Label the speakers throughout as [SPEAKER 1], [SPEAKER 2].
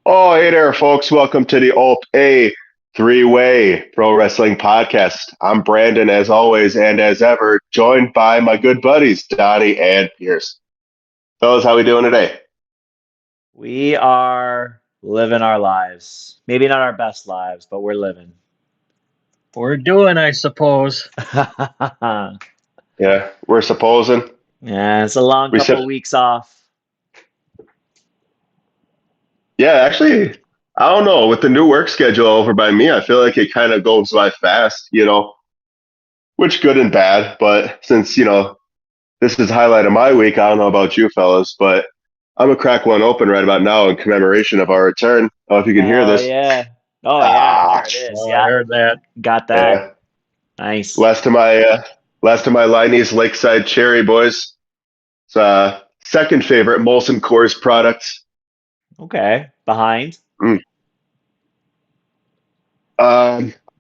[SPEAKER 1] Oh, hey there, folks. Welcome to the Ope-Eh three-way pro wrestling podcast. I'm Brandon, as always, and as ever, joined by my good buddies, Donnie and Pierce. Fellas, how we doing today?
[SPEAKER 2] We are living our lives. Maybe not our best lives, but we're living.
[SPEAKER 3] We're doing, I suppose.
[SPEAKER 2] Yeah,
[SPEAKER 1] Yeah, we're supposing.
[SPEAKER 2] it's a long
[SPEAKER 1] We
[SPEAKER 2] couple
[SPEAKER 1] said,
[SPEAKER 2] weeks off.
[SPEAKER 1] yeah, actually, I don't know. With the new work schedule over by me, I feel like it kind of goes by fast, which good and bad. But since this is the highlight of my week, I don't know about you fellas, but I'm gonna crack one open right about now in commemoration of our return. Oh, if you can hear
[SPEAKER 2] Hell
[SPEAKER 1] this.
[SPEAKER 2] yeah. Oh yeah,
[SPEAKER 1] Ah,
[SPEAKER 2] there it is.
[SPEAKER 3] Oh, I
[SPEAKER 2] Yeah,
[SPEAKER 3] heard that.
[SPEAKER 2] got that.
[SPEAKER 1] yeah.
[SPEAKER 2] Nice.
[SPEAKER 1] Last of my Liney's Lakeside Cherry boys. It's second favorite Molson Coors product.
[SPEAKER 2] Okay. Behind.
[SPEAKER 1] Mm.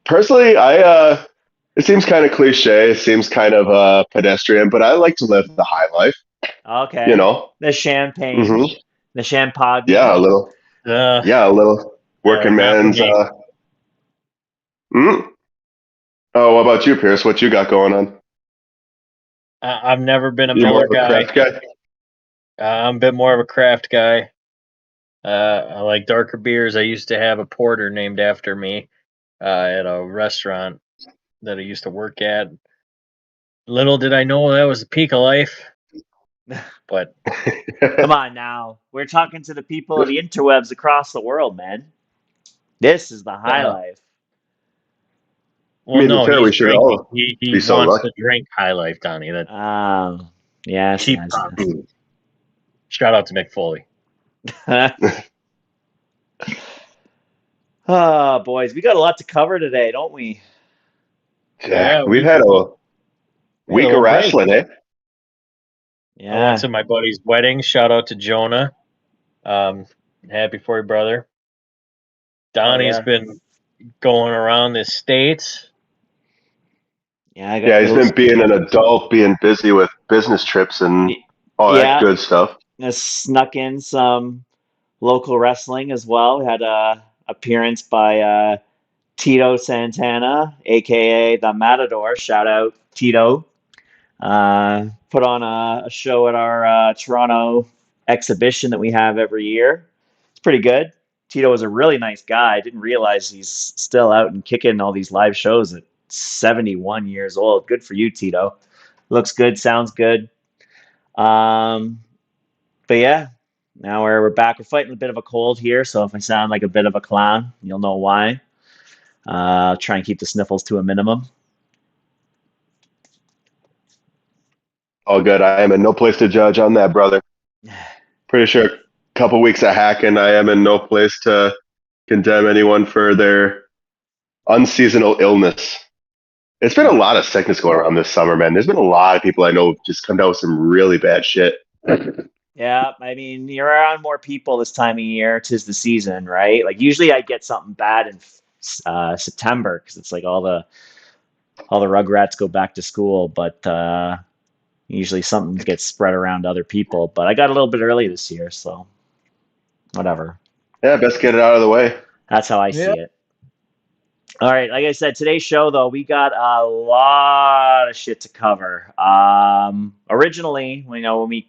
[SPEAKER 1] Personally, it seems kind of cliche. It seems kind of pedestrian, but I like to live the high life. You
[SPEAKER 2] Okay.
[SPEAKER 1] know.
[SPEAKER 2] The champagne.
[SPEAKER 1] hmm
[SPEAKER 2] The champagne.
[SPEAKER 1] Yeah, a little.
[SPEAKER 3] Uh,
[SPEAKER 1] Yeah, a little working
[SPEAKER 3] not for
[SPEAKER 1] man's.
[SPEAKER 3] me.
[SPEAKER 1] Mm. Oh, what about you, Pierce? What you got going on?
[SPEAKER 3] I've never been a
[SPEAKER 1] You more
[SPEAKER 3] Miller
[SPEAKER 1] of a
[SPEAKER 3] guy.
[SPEAKER 1] craft guy?
[SPEAKER 3] I'm a bit more of a craft guy. I like darker beers. I used to have a porter named after me at a restaurant that I used to work at. Little did I know that was the peak of life, but
[SPEAKER 2] Come on now. We're talking to the people of the interwebs across the world, man. This is the high
[SPEAKER 3] uh,
[SPEAKER 2] life.
[SPEAKER 1] I
[SPEAKER 3] well,
[SPEAKER 1] mean, to be
[SPEAKER 3] no,
[SPEAKER 1] fair, we
[SPEAKER 3] he's
[SPEAKER 1] should
[SPEAKER 3] drinking.
[SPEAKER 1] all
[SPEAKER 3] He
[SPEAKER 1] be so
[SPEAKER 3] wants
[SPEAKER 1] lucky.
[SPEAKER 3] to drink High Life, Donnie. That
[SPEAKER 2] Um, yes,
[SPEAKER 3] cheap
[SPEAKER 2] yes,
[SPEAKER 3] pop.
[SPEAKER 2] yes.
[SPEAKER 3] Shout out to Mick Foley.
[SPEAKER 2] Oh, boys, we got a lot to cover today, don't we?
[SPEAKER 1] Yeah,
[SPEAKER 3] Yeah,
[SPEAKER 1] we've
[SPEAKER 3] we,
[SPEAKER 1] had a
[SPEAKER 3] we had a
[SPEAKER 1] week of
[SPEAKER 3] little break.
[SPEAKER 1] wrestling, eh?
[SPEAKER 3] I went
[SPEAKER 2] Yeah,
[SPEAKER 3] to my buddy's wedding. Shout out to Jonah. Um, happy for your brother.
[SPEAKER 2] hell
[SPEAKER 3] Donnie's
[SPEAKER 2] yeah.
[SPEAKER 3] been going around the states.
[SPEAKER 2] Yeah, I got
[SPEAKER 1] Yeah, he's
[SPEAKER 2] those.
[SPEAKER 1] been being an adult, being busy with business trips and
[SPEAKER 2] y-
[SPEAKER 1] all that
[SPEAKER 2] Yeah,
[SPEAKER 1] good stuff.
[SPEAKER 2] I snuck in some local wrestling as well. We had a appearance by Tito Santana, aka the Matador. Shout out Tito. Put on a show at our Toronto exhibition that we have every year. It's pretty good. Tito was a really nice guy. I didn't realize he's still out and kicking all these live shows at 71 years old. Good for you, Tito. Looks good, sounds good. Um, but yeah, now we're back. We're fighting a bit of a cold here, so if I sound like a bit of a clown, you'll know why. I'll try and keep the sniffles to a minimum.
[SPEAKER 1] All good. I am in no place to judge on that, brother. Pretty sure a couple weeks of hacking, I am in no place to condemn anyone for their unseasonal illness. It's been a lot of sickness going around this summer, man. There's been a lot of people I know just come down with some really bad shit.
[SPEAKER 2] Yeah, I mean, you're around more people this time of year. 'Tis the season, right? Like usually I get something bad in September because it's like all the Rugrats go back to school, but usually something gets spread around to other people. But I got a little bit early this year, so whatever.
[SPEAKER 1] Yeah, best get it out of the way.
[SPEAKER 2] That's how I
[SPEAKER 3] Yeah.
[SPEAKER 2] see it. All right, like I said, today's show though, we got a lot of shit to cover. Originally, when we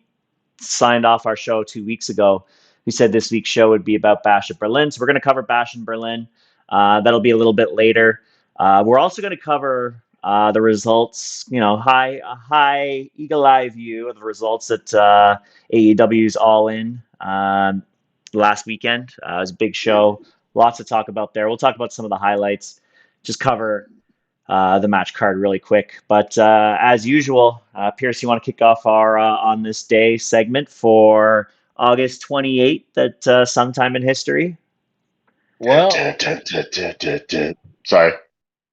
[SPEAKER 2] signed off our show 2 weeks ago, we said this week's show would be about Bash at Berlin. So we're going to cover Bash in Berlin. That'll be a little bit later. We're also going to cover the results, a high eagle eye view of the results at AEW's All In last weekend. It was a big show. Lots to talk about there. We'll talk about some of the highlights, just cover the match card really quick. But as usual, Pierce, you want to kick off our On This Day segment for August 28th at sometime in history?
[SPEAKER 3] Well,
[SPEAKER 1] Sorry,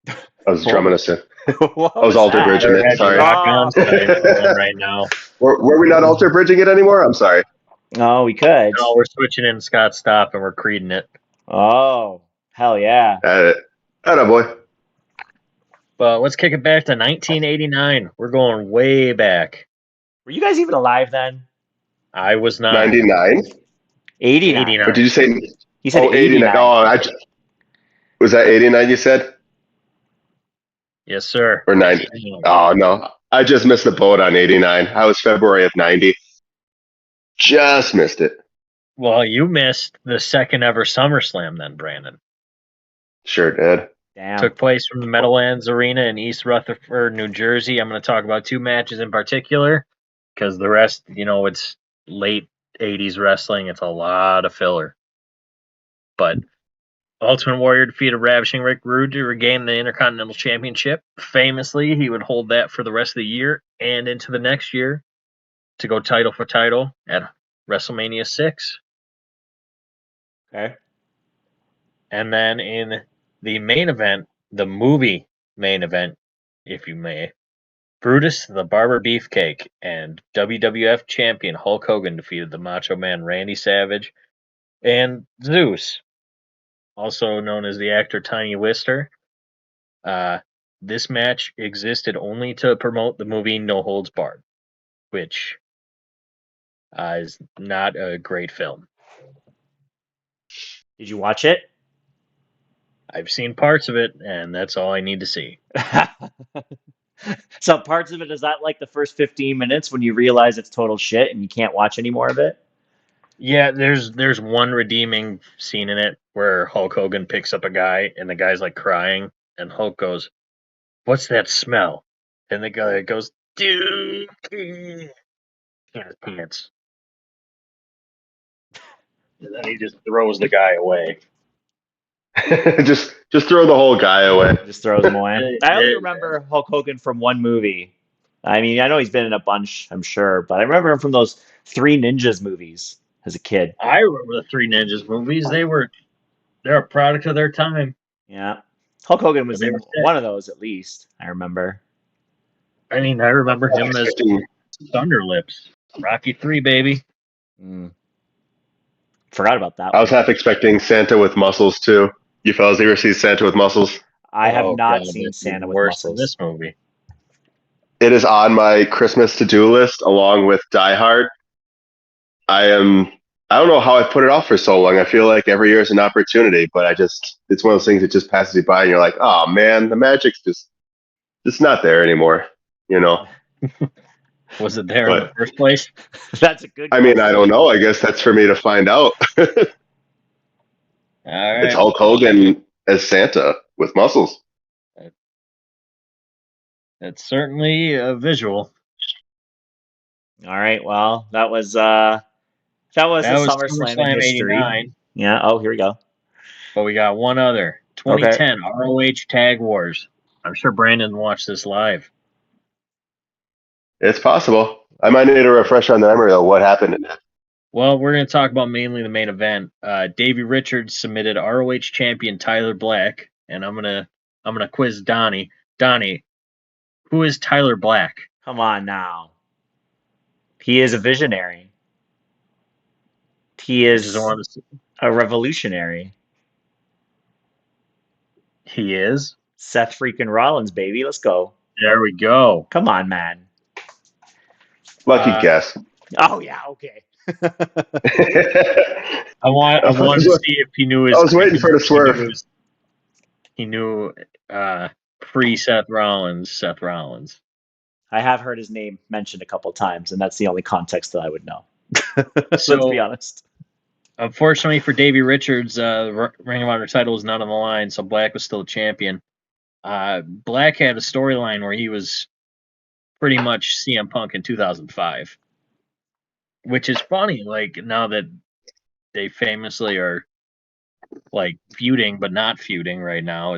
[SPEAKER 1] I was
[SPEAKER 2] What
[SPEAKER 1] drumming
[SPEAKER 2] was,
[SPEAKER 1] us in.
[SPEAKER 2] what
[SPEAKER 1] I was
[SPEAKER 2] was
[SPEAKER 1] alter
[SPEAKER 2] that?
[SPEAKER 1] bridging
[SPEAKER 3] better
[SPEAKER 1] it.
[SPEAKER 3] had your
[SPEAKER 1] Sorry.
[SPEAKER 3] rock
[SPEAKER 2] Oh,
[SPEAKER 3] on side going right now.
[SPEAKER 1] Were we not alter bridging it anymore? I'm sorry.
[SPEAKER 2] oh, we could.
[SPEAKER 3] No, we're switching in Scott Stop and we're creeding it.
[SPEAKER 2] Oh, hell yeah.
[SPEAKER 1] Atta boy.
[SPEAKER 3] But let's kick it back to 1989. We're going way back.
[SPEAKER 2] Were you guys even alive then?
[SPEAKER 3] I was not.
[SPEAKER 1] 99?
[SPEAKER 2] 89.
[SPEAKER 1] What did
[SPEAKER 3] 89.
[SPEAKER 1] you say?
[SPEAKER 2] He said
[SPEAKER 1] Oh, 89.
[SPEAKER 2] 89.
[SPEAKER 1] Oh, was that 89 you said?
[SPEAKER 3] Yes, sir.
[SPEAKER 1] Or 90? Oh, no. I just missed the boat on 89. I was February of 90. Just missed it.
[SPEAKER 3] Well, you missed the second ever SummerSlam then, Brandon.
[SPEAKER 1] Sure did.
[SPEAKER 2] Damn.
[SPEAKER 3] Took place from the Meadowlands Arena in East Rutherford, New Jersey. I'm going to talk about 2 matches in particular because the rest, it's late 80s wrestling. It's a lot of filler. But Ultimate Warrior defeated Ravishing Rick Rude to regain the Intercontinental Championship. Famously, he would hold that for the rest of the year and into the next year to go title for title at WrestleMania 6.
[SPEAKER 2] Okay.
[SPEAKER 3] And then in the main event, the movie main event, if you may, Brutus the Barber Beefcake and WWF champion Hulk Hogan defeated the Macho Man Randy Savage and Zeus, also known as the actor Tiny Wister. This match existed only to promote the movie No Holds Barred, which is not a great film.
[SPEAKER 2] Did you watch it?
[SPEAKER 3] I've seen parts of it, and that's all I need to see.
[SPEAKER 2] So parts of it, is that like the first 15 minutes when you realize it's total shit and you can't watch any more of it?
[SPEAKER 3] Yeah, there's one redeeming scene in it where Hulk Hogan picks up a guy and the guy's like crying and Hulk goes, "What's that smell?" And the guy goes, "Dude," in his pants. And then he just throws the guy away.
[SPEAKER 1] just throw the whole guy away.
[SPEAKER 2] Just throws him away. I only remember Hulk Hogan from one movie. I mean, I know he's been in a bunch, I'm sure, but I remember him from those Three Ninjas movies as a kid.
[SPEAKER 3] I remember the Three Ninjas movies. They're a product of their time.
[SPEAKER 2] Yeah. Hulk Hogan was
[SPEAKER 3] But they
[SPEAKER 2] in
[SPEAKER 3] were sick.
[SPEAKER 2] one of those at least, I remember.
[SPEAKER 3] I mean, I remember him as Thunder Lips. Rocky 3, baby.
[SPEAKER 2] Forgot about that
[SPEAKER 1] I was
[SPEAKER 2] one.
[SPEAKER 1] half expecting Santa with muscles too. You fellas ever see Santa with muscles?
[SPEAKER 2] I have not
[SPEAKER 3] God,
[SPEAKER 2] seen
[SPEAKER 3] it's
[SPEAKER 2] Santa
[SPEAKER 3] even
[SPEAKER 2] with
[SPEAKER 3] worse than
[SPEAKER 2] muscles.
[SPEAKER 3] this movie.
[SPEAKER 1] It is on my Christmas to-do list along with Die Hard. I don't know how I put it off for so long. I feel like every year is an opportunity, but it's one of those things that just passes you by and you're like, oh man, the magic's just not there anymore,
[SPEAKER 3] Was it there in the first place?
[SPEAKER 2] That's a good
[SPEAKER 1] I mean,
[SPEAKER 2] question.
[SPEAKER 1] I don't know. I guess that's for me to find out.
[SPEAKER 3] All right.
[SPEAKER 1] It's Hulk Hogan as Santa with muscles.
[SPEAKER 3] It's certainly a visual.
[SPEAKER 2] All right, well, that was a SummerSlam in history.
[SPEAKER 3] 89.
[SPEAKER 2] Yeah. Oh, here we go.
[SPEAKER 3] But we got one other. 2010 ROH Tag Wars. I'm sure Brandon watched this live.
[SPEAKER 1] It's possible. I might need a refresher on the memory of what happened in it.
[SPEAKER 3] Well, we're going to talk about mainly the main event. Davey Richards submitted ROH champion Tyler Black, and I'm gonna quiz Donnie. Donnie, who is Tyler Black?
[SPEAKER 2] Come on now. He is a visionary. He is a revolutionary.
[SPEAKER 3] He is
[SPEAKER 2] Seth freaking Rollins, baby. Let's go.
[SPEAKER 3] There we go.
[SPEAKER 2] Come on, man.
[SPEAKER 1] Lucky guess.
[SPEAKER 2] Oh yeah, okay.
[SPEAKER 3] I wanted to see if he knew his.
[SPEAKER 1] I was waiting for the swerve.
[SPEAKER 3] He knew pre Seth Rollins. Seth Rollins.
[SPEAKER 2] I have heard his name mentioned a couple times, and that's the only context that I would know. Let's be honest.
[SPEAKER 3] Unfortunately for Davey Richards, the Ring of Honor title was not on the line, so Black was still a champion. Black had a storyline where he was pretty much CM Punk in 2005, which is funny. Like now that they famously are like feuding, but not feuding right now,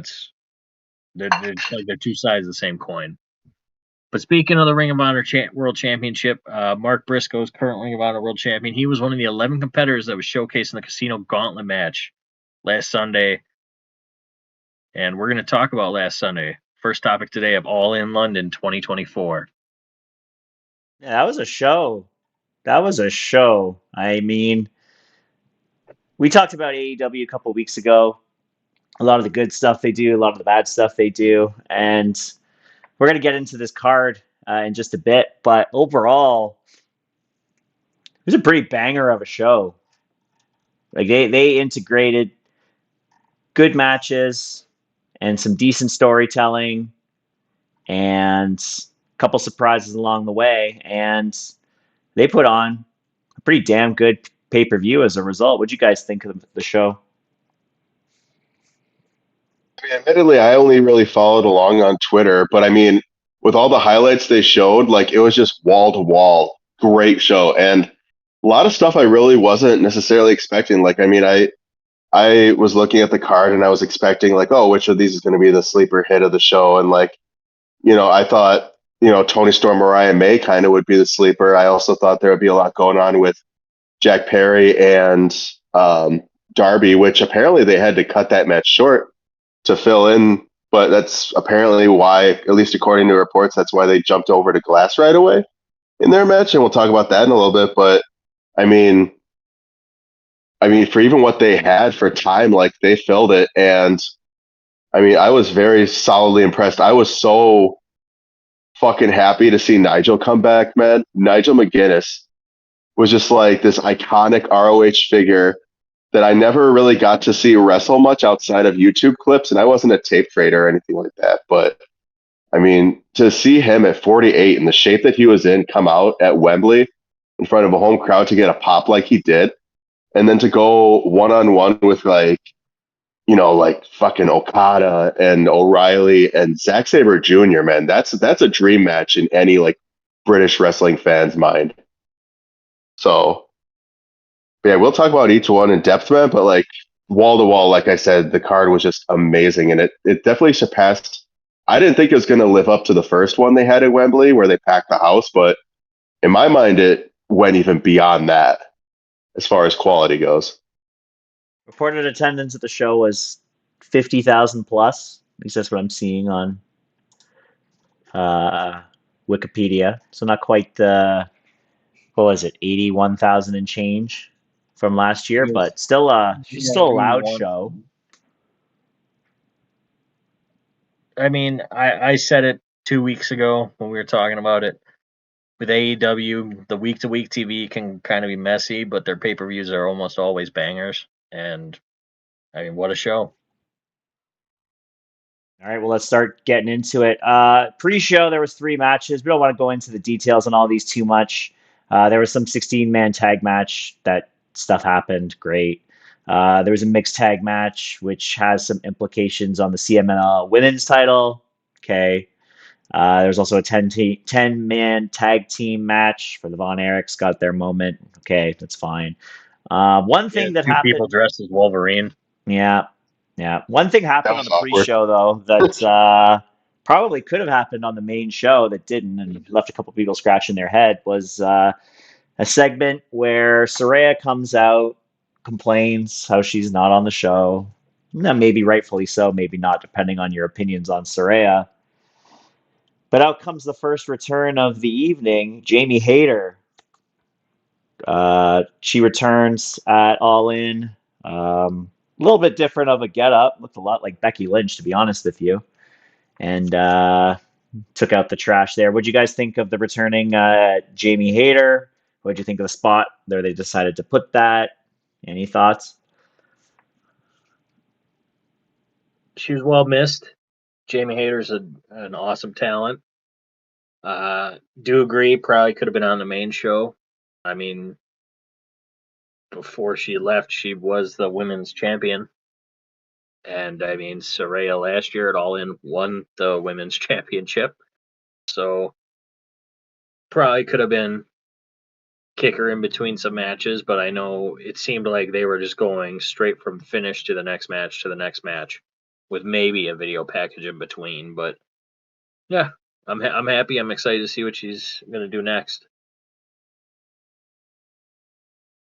[SPEAKER 3] they're like they're two sides of the same coin. But speaking of the Ring of Honor World Championship, Mark Briscoe is current Ring of Honor World Champion. He was one of the 11 competitors that was showcased in the Casino Gauntlet match last Sunday. And we're going to talk about last Sunday. First topic today of All In London 2024.
[SPEAKER 2] Yeah, that was a show. I mean, we talked about AEW a couple weeks ago. A lot of the good stuff they do, a lot of the bad stuff they do. And we're going to get into this card in just a bit. But overall, it was a pretty banger of a show. Like they integrated good matches and some decent storytelling and a couple surprises along the way, and they put on a pretty damn good pay-per-view as a result. What'd you guys think of the show?
[SPEAKER 1] I mean, admittedly, I only really followed along on Twitter, but I mean, with all the highlights they showed, like it was just wall to wall, great show, and a lot of stuff I really wasn't necessarily expecting. Like, I mean, I was looking at the card and I was expecting like, oh, which of these is going to be the sleeper hit of the show, and like, I thought, Tony Storm, Mariah May kind of would be the sleeper. I also thought there would be a lot going on with Jack Perry and Darby, which apparently they had to cut that match short to fill in. But that's apparently why, at least according to reports, that's why they jumped over to Glass right away in their match, and we'll talk about that in a little bit. But I mean, for even what they had for time, like they filled it, and I mean, I was very solidly impressed. I was so fucking happy to see Nigel come back, man. Nigel McGuinness was just like this iconic ROH figure that I never really got to see wrestle much outside of YouTube clips, and I wasn't a tape trader or anything like that. But I mean, to see him at 48 in the shape that he was in come out at Wembley in front of a home crowd to get a pop like he did, and then to go one on one with like fucking Okada and O'Reilly and Zack Sabre Jr., man, that's a dream match in any like British wrestling fan's mind. So yeah, we'll talk about each one in depth, man. But like wall to wall, like I said, the card was just amazing, and it definitely surpassed. I didn't think it was going to live up to the first one they had at Wembley, where they packed the house, but in my mind, it went even beyond that as far as quality goes.
[SPEAKER 2] Reported attendance at the show was 50,000 plus. At least that's what I'm seeing on uh, Wikipedia. So not quite the, what was it, 81,000 and change from last year, but still still a loud show.
[SPEAKER 3] I mean, I said it 2 weeks ago when we were talking about it. With AEW, the week to week TV can kind of be messy, but their pay per views are almost always bangers. And I mean, what a show!
[SPEAKER 2] All right, well, let's start getting into it. Pre-show, there was 3 matches. We don't want to go into the details on all these too much. There was some 16-man tag match. That stuff happened. Great. There was a mixed tag match, which has some implications on the CMLL women's title. Okay. There's also a 10-man tag team match for the Von Erichs. Got their moment. Okay, that's fine. One thing that
[SPEAKER 3] two people
[SPEAKER 2] happened.
[SPEAKER 3] dressed as Wolverine.
[SPEAKER 2] Yeah, yeah. One thing happened on
[SPEAKER 1] was
[SPEAKER 2] the
[SPEAKER 1] awkward.
[SPEAKER 2] pre-show though that probably could have happened on the main show that didn't, and left a couple people scratching their head. Was a segment where Saraya comes out, complains how she's not on the show. Now, maybe rightfully so, maybe not, depending on your opinions on Saraya. But out comes the first return of the evening, Jamie Hayter. She returns at All In. A little bit different of a getup. Looked a lot like Becky Lynch, to be honest with you. And took out the trash there. What'd you guys think of the returning Jamie Hayter? What'd you think of the spot where they decided to put that? Any thoughts?
[SPEAKER 3] She was well missed. Jamie Hayter's an awesome talent. Do agree, probably could have been on the main show. I mean, before she left, she was the women's champion. And I mean, Saraya last year at All In won the women's championship. So probably could have been kicker in between some matches, but I know it seemed like they were just going straight from finish to the next match to the next match with maybe a video package in between. But yeah, I'm happy. I'm excited to see what she's going to do next.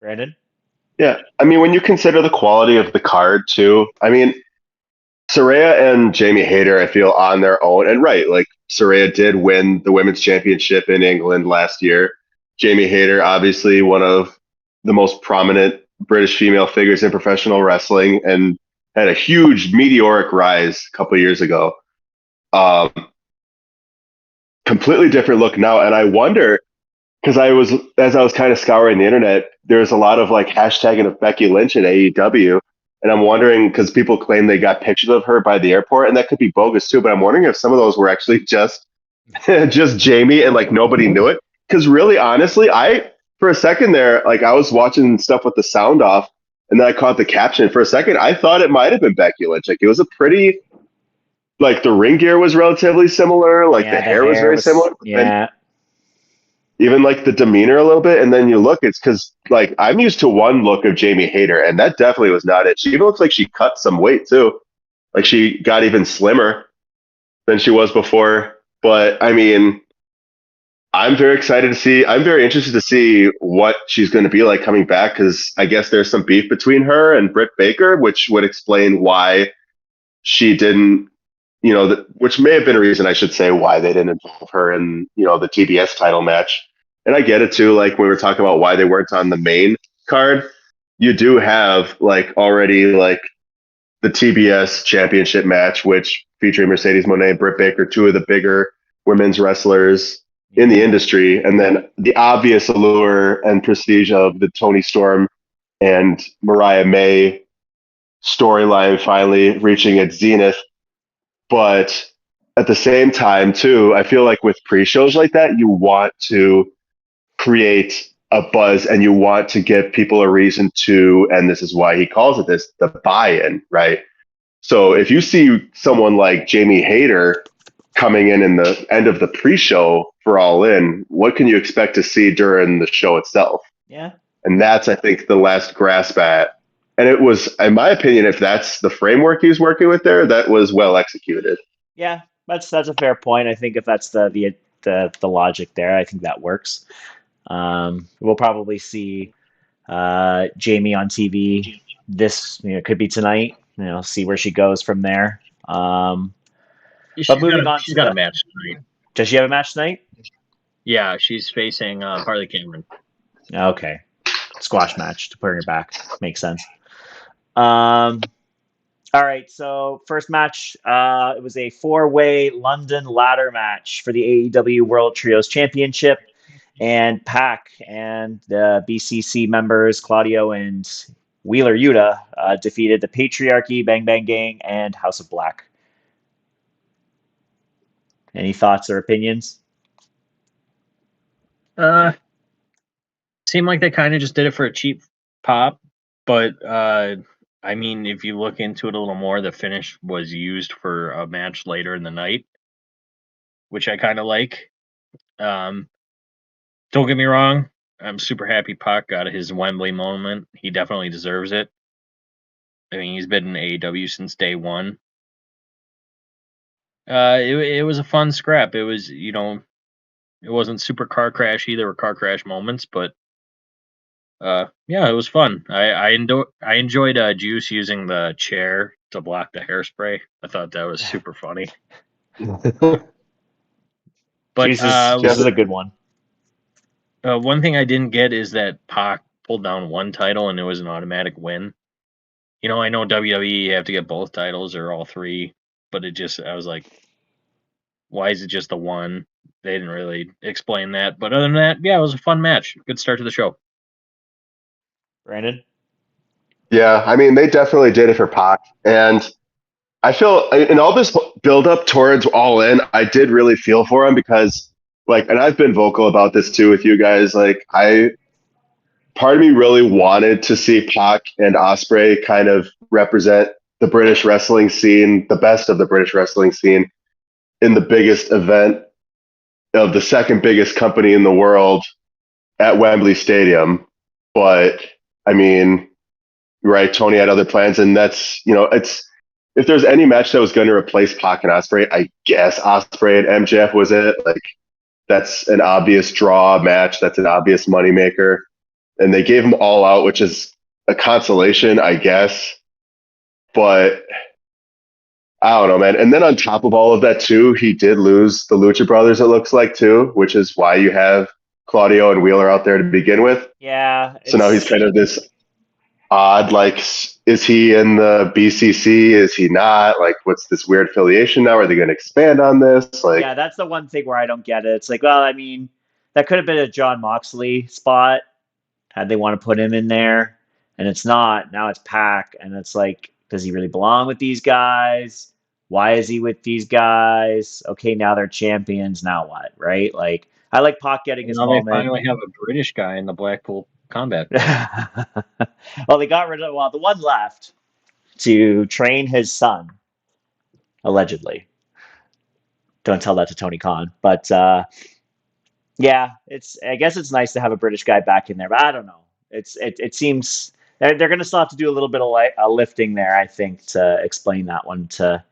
[SPEAKER 2] Brandon?
[SPEAKER 1] Yeah, I mean, when you consider the quality of the card too, I mean, Saraya and Jamie Hayter, I feel on their own, and right, like Saraya did win the women's championship in England last year. Jamie Hayter, obviously one of the most prominent British female figures in professional wrestling, and had a huge meteoric rise a couple of years ago. Um, Completely different look now, and I wonder because as I was kind of scouring the internet, there's a lot of like hashtagging of Becky Lynch at AEW. And I'm wondering, because people claim they got pictures of her by the airport, and that could be bogus too. But I'm wondering if some of those were actually just just Jamie and like nobody knew it. Because really, honestly, for a second there, like I was watching stuff with the sound off, and then I caught the caption. For a second, I thought it might have been Becky Lynch. Like it was a pretty, like the ring gear was relatively similar, like the hair was very similar.
[SPEAKER 2] Yeah.
[SPEAKER 1] Even like the demeanor a little bit, and then you look, it's because like I'm used to one look of Jamie Hayter, and that definitely was not it. She even looks like she cut some weight too, like she got even slimmer than she was before. But I mean, I'm very excited to see. I'm very interested to see what she's going to be like coming back, because I guess there's some beef between her and Britt Baker, which would explain why she didn't, which may have been a reason, I should say, why they didn't involve her in, the TBS title match. And I get it too. Like when we were talking about why they weren't on the main card, you do have like already like the TBS championship match, which featuring Mercedes Moné and Britt Baker, two of the bigger women's wrestlers in the industry. And then the obvious allure and prestige of the Toni Storm and Mariah May storyline finally reaching its zenith. But at the same time, too, I feel like with pre-shows like that, you want to create a buzz and you want to give people a reason to, and this is why he calls it this, the buy-in, right? So if you see someone like Jamie Hayter coming in the end of the pre-show for All In, what can you expect to see during the show itself?
[SPEAKER 2] Yeah.
[SPEAKER 1] And that's, I think, the last grasp at. And it was, in my opinion, if that's the framework he's working with there, that was well executed.
[SPEAKER 2] Yeah, that's a fair point. I think if that's the logic there, I think that works. We'll probably see Jamie on TV. This could be tonight. See where she goes from there. But moving on,
[SPEAKER 3] she's got a match tonight.
[SPEAKER 2] Does she have a match tonight?
[SPEAKER 3] Yeah, she's facing Harley Cameron.
[SPEAKER 2] Okay, squash match to put her back makes sense. All right, so first match, it was a 4-way London ladder match for the AEW World Trios Championship, and Pac and the BCC members Claudio and Wheeler Yuta defeated the Patriarchy, Bang Bang Gang, and House of Black. Any thoughts or opinions?
[SPEAKER 3] Seemed like they kind of just did it for a cheap pop, but I mean, if you look into it a little more, the finish was used for a match later in the night, which I kind of like. Don't get me wrong, I'm super happy Pac got his Wembley moment. He definitely deserves it. I mean, he's been in AEW since day one. It was a fun scrap. It was, it wasn't super car crashy. There were car crash moments, but yeah, it was fun. I enjoyed Juice using the chair to block the hairspray. I thought that was super funny. But
[SPEAKER 2] Juice is a good one.
[SPEAKER 3] One thing I didn't get is that Pac pulled down one title and it was an automatic win. I know WWE you have to get both titles or all three, but I was like, why is it just the one? They didn't really explain that. But other than that, yeah, it was a fun match. Good start to the show.
[SPEAKER 2] Brandon?
[SPEAKER 1] Yeah, I mean, they definitely did it for Pac. And I feel in all this build up towards All In, I did really feel for him because, like, and I've been vocal about this too with you guys. Like, part of me really wanted to see Pac and Ospreay kind of represent the British wrestling scene, the best of the British wrestling scene, in the biggest event of the second biggest company in the world at Wembley Stadium. But I mean, right, Tony had other plans, and that's, it's, if there's any match that was going to replace Pac and Ospreay, I guess Ospreay and MJF was it. Like, that's an obvious draw match. That's an obvious moneymaker. And they gave them All Out, which is a consolation, I guess. But I don't know, man. And then on top of all of that, too, he did lose the Lucha Brothers, it looks like, too, which is why you have Claudio and Wheeler out there to begin with.
[SPEAKER 2] Yeah.
[SPEAKER 1] So now he's kind of this odd, like, is he in the BCC? Is he not? Like, what's this weird affiliation now? Are they going to expand on this? Like,
[SPEAKER 2] yeah, that's the one thing where I don't get it. It's like, well, I mean, that could have been a John Moxley spot Had they want to put him in there, and it's not. Now it's Pac, and it's like, does he really belong with these guys? Why is he with these guys? Okay, now they're champions. Now what? Right? Like, I like Pac getting his
[SPEAKER 3] Now they
[SPEAKER 2] moment.
[SPEAKER 3] finally have a British guy in the Blackpool Combat Club.
[SPEAKER 2] Well, they got rid of the one left to train his son, allegedly. Don't tell that to Tony Khan, but yeah, it's. I guess it's nice to have a British guy back in there, but I don't know. It seems they're going to still have to do a little bit of lifting there, I think, to explain that one to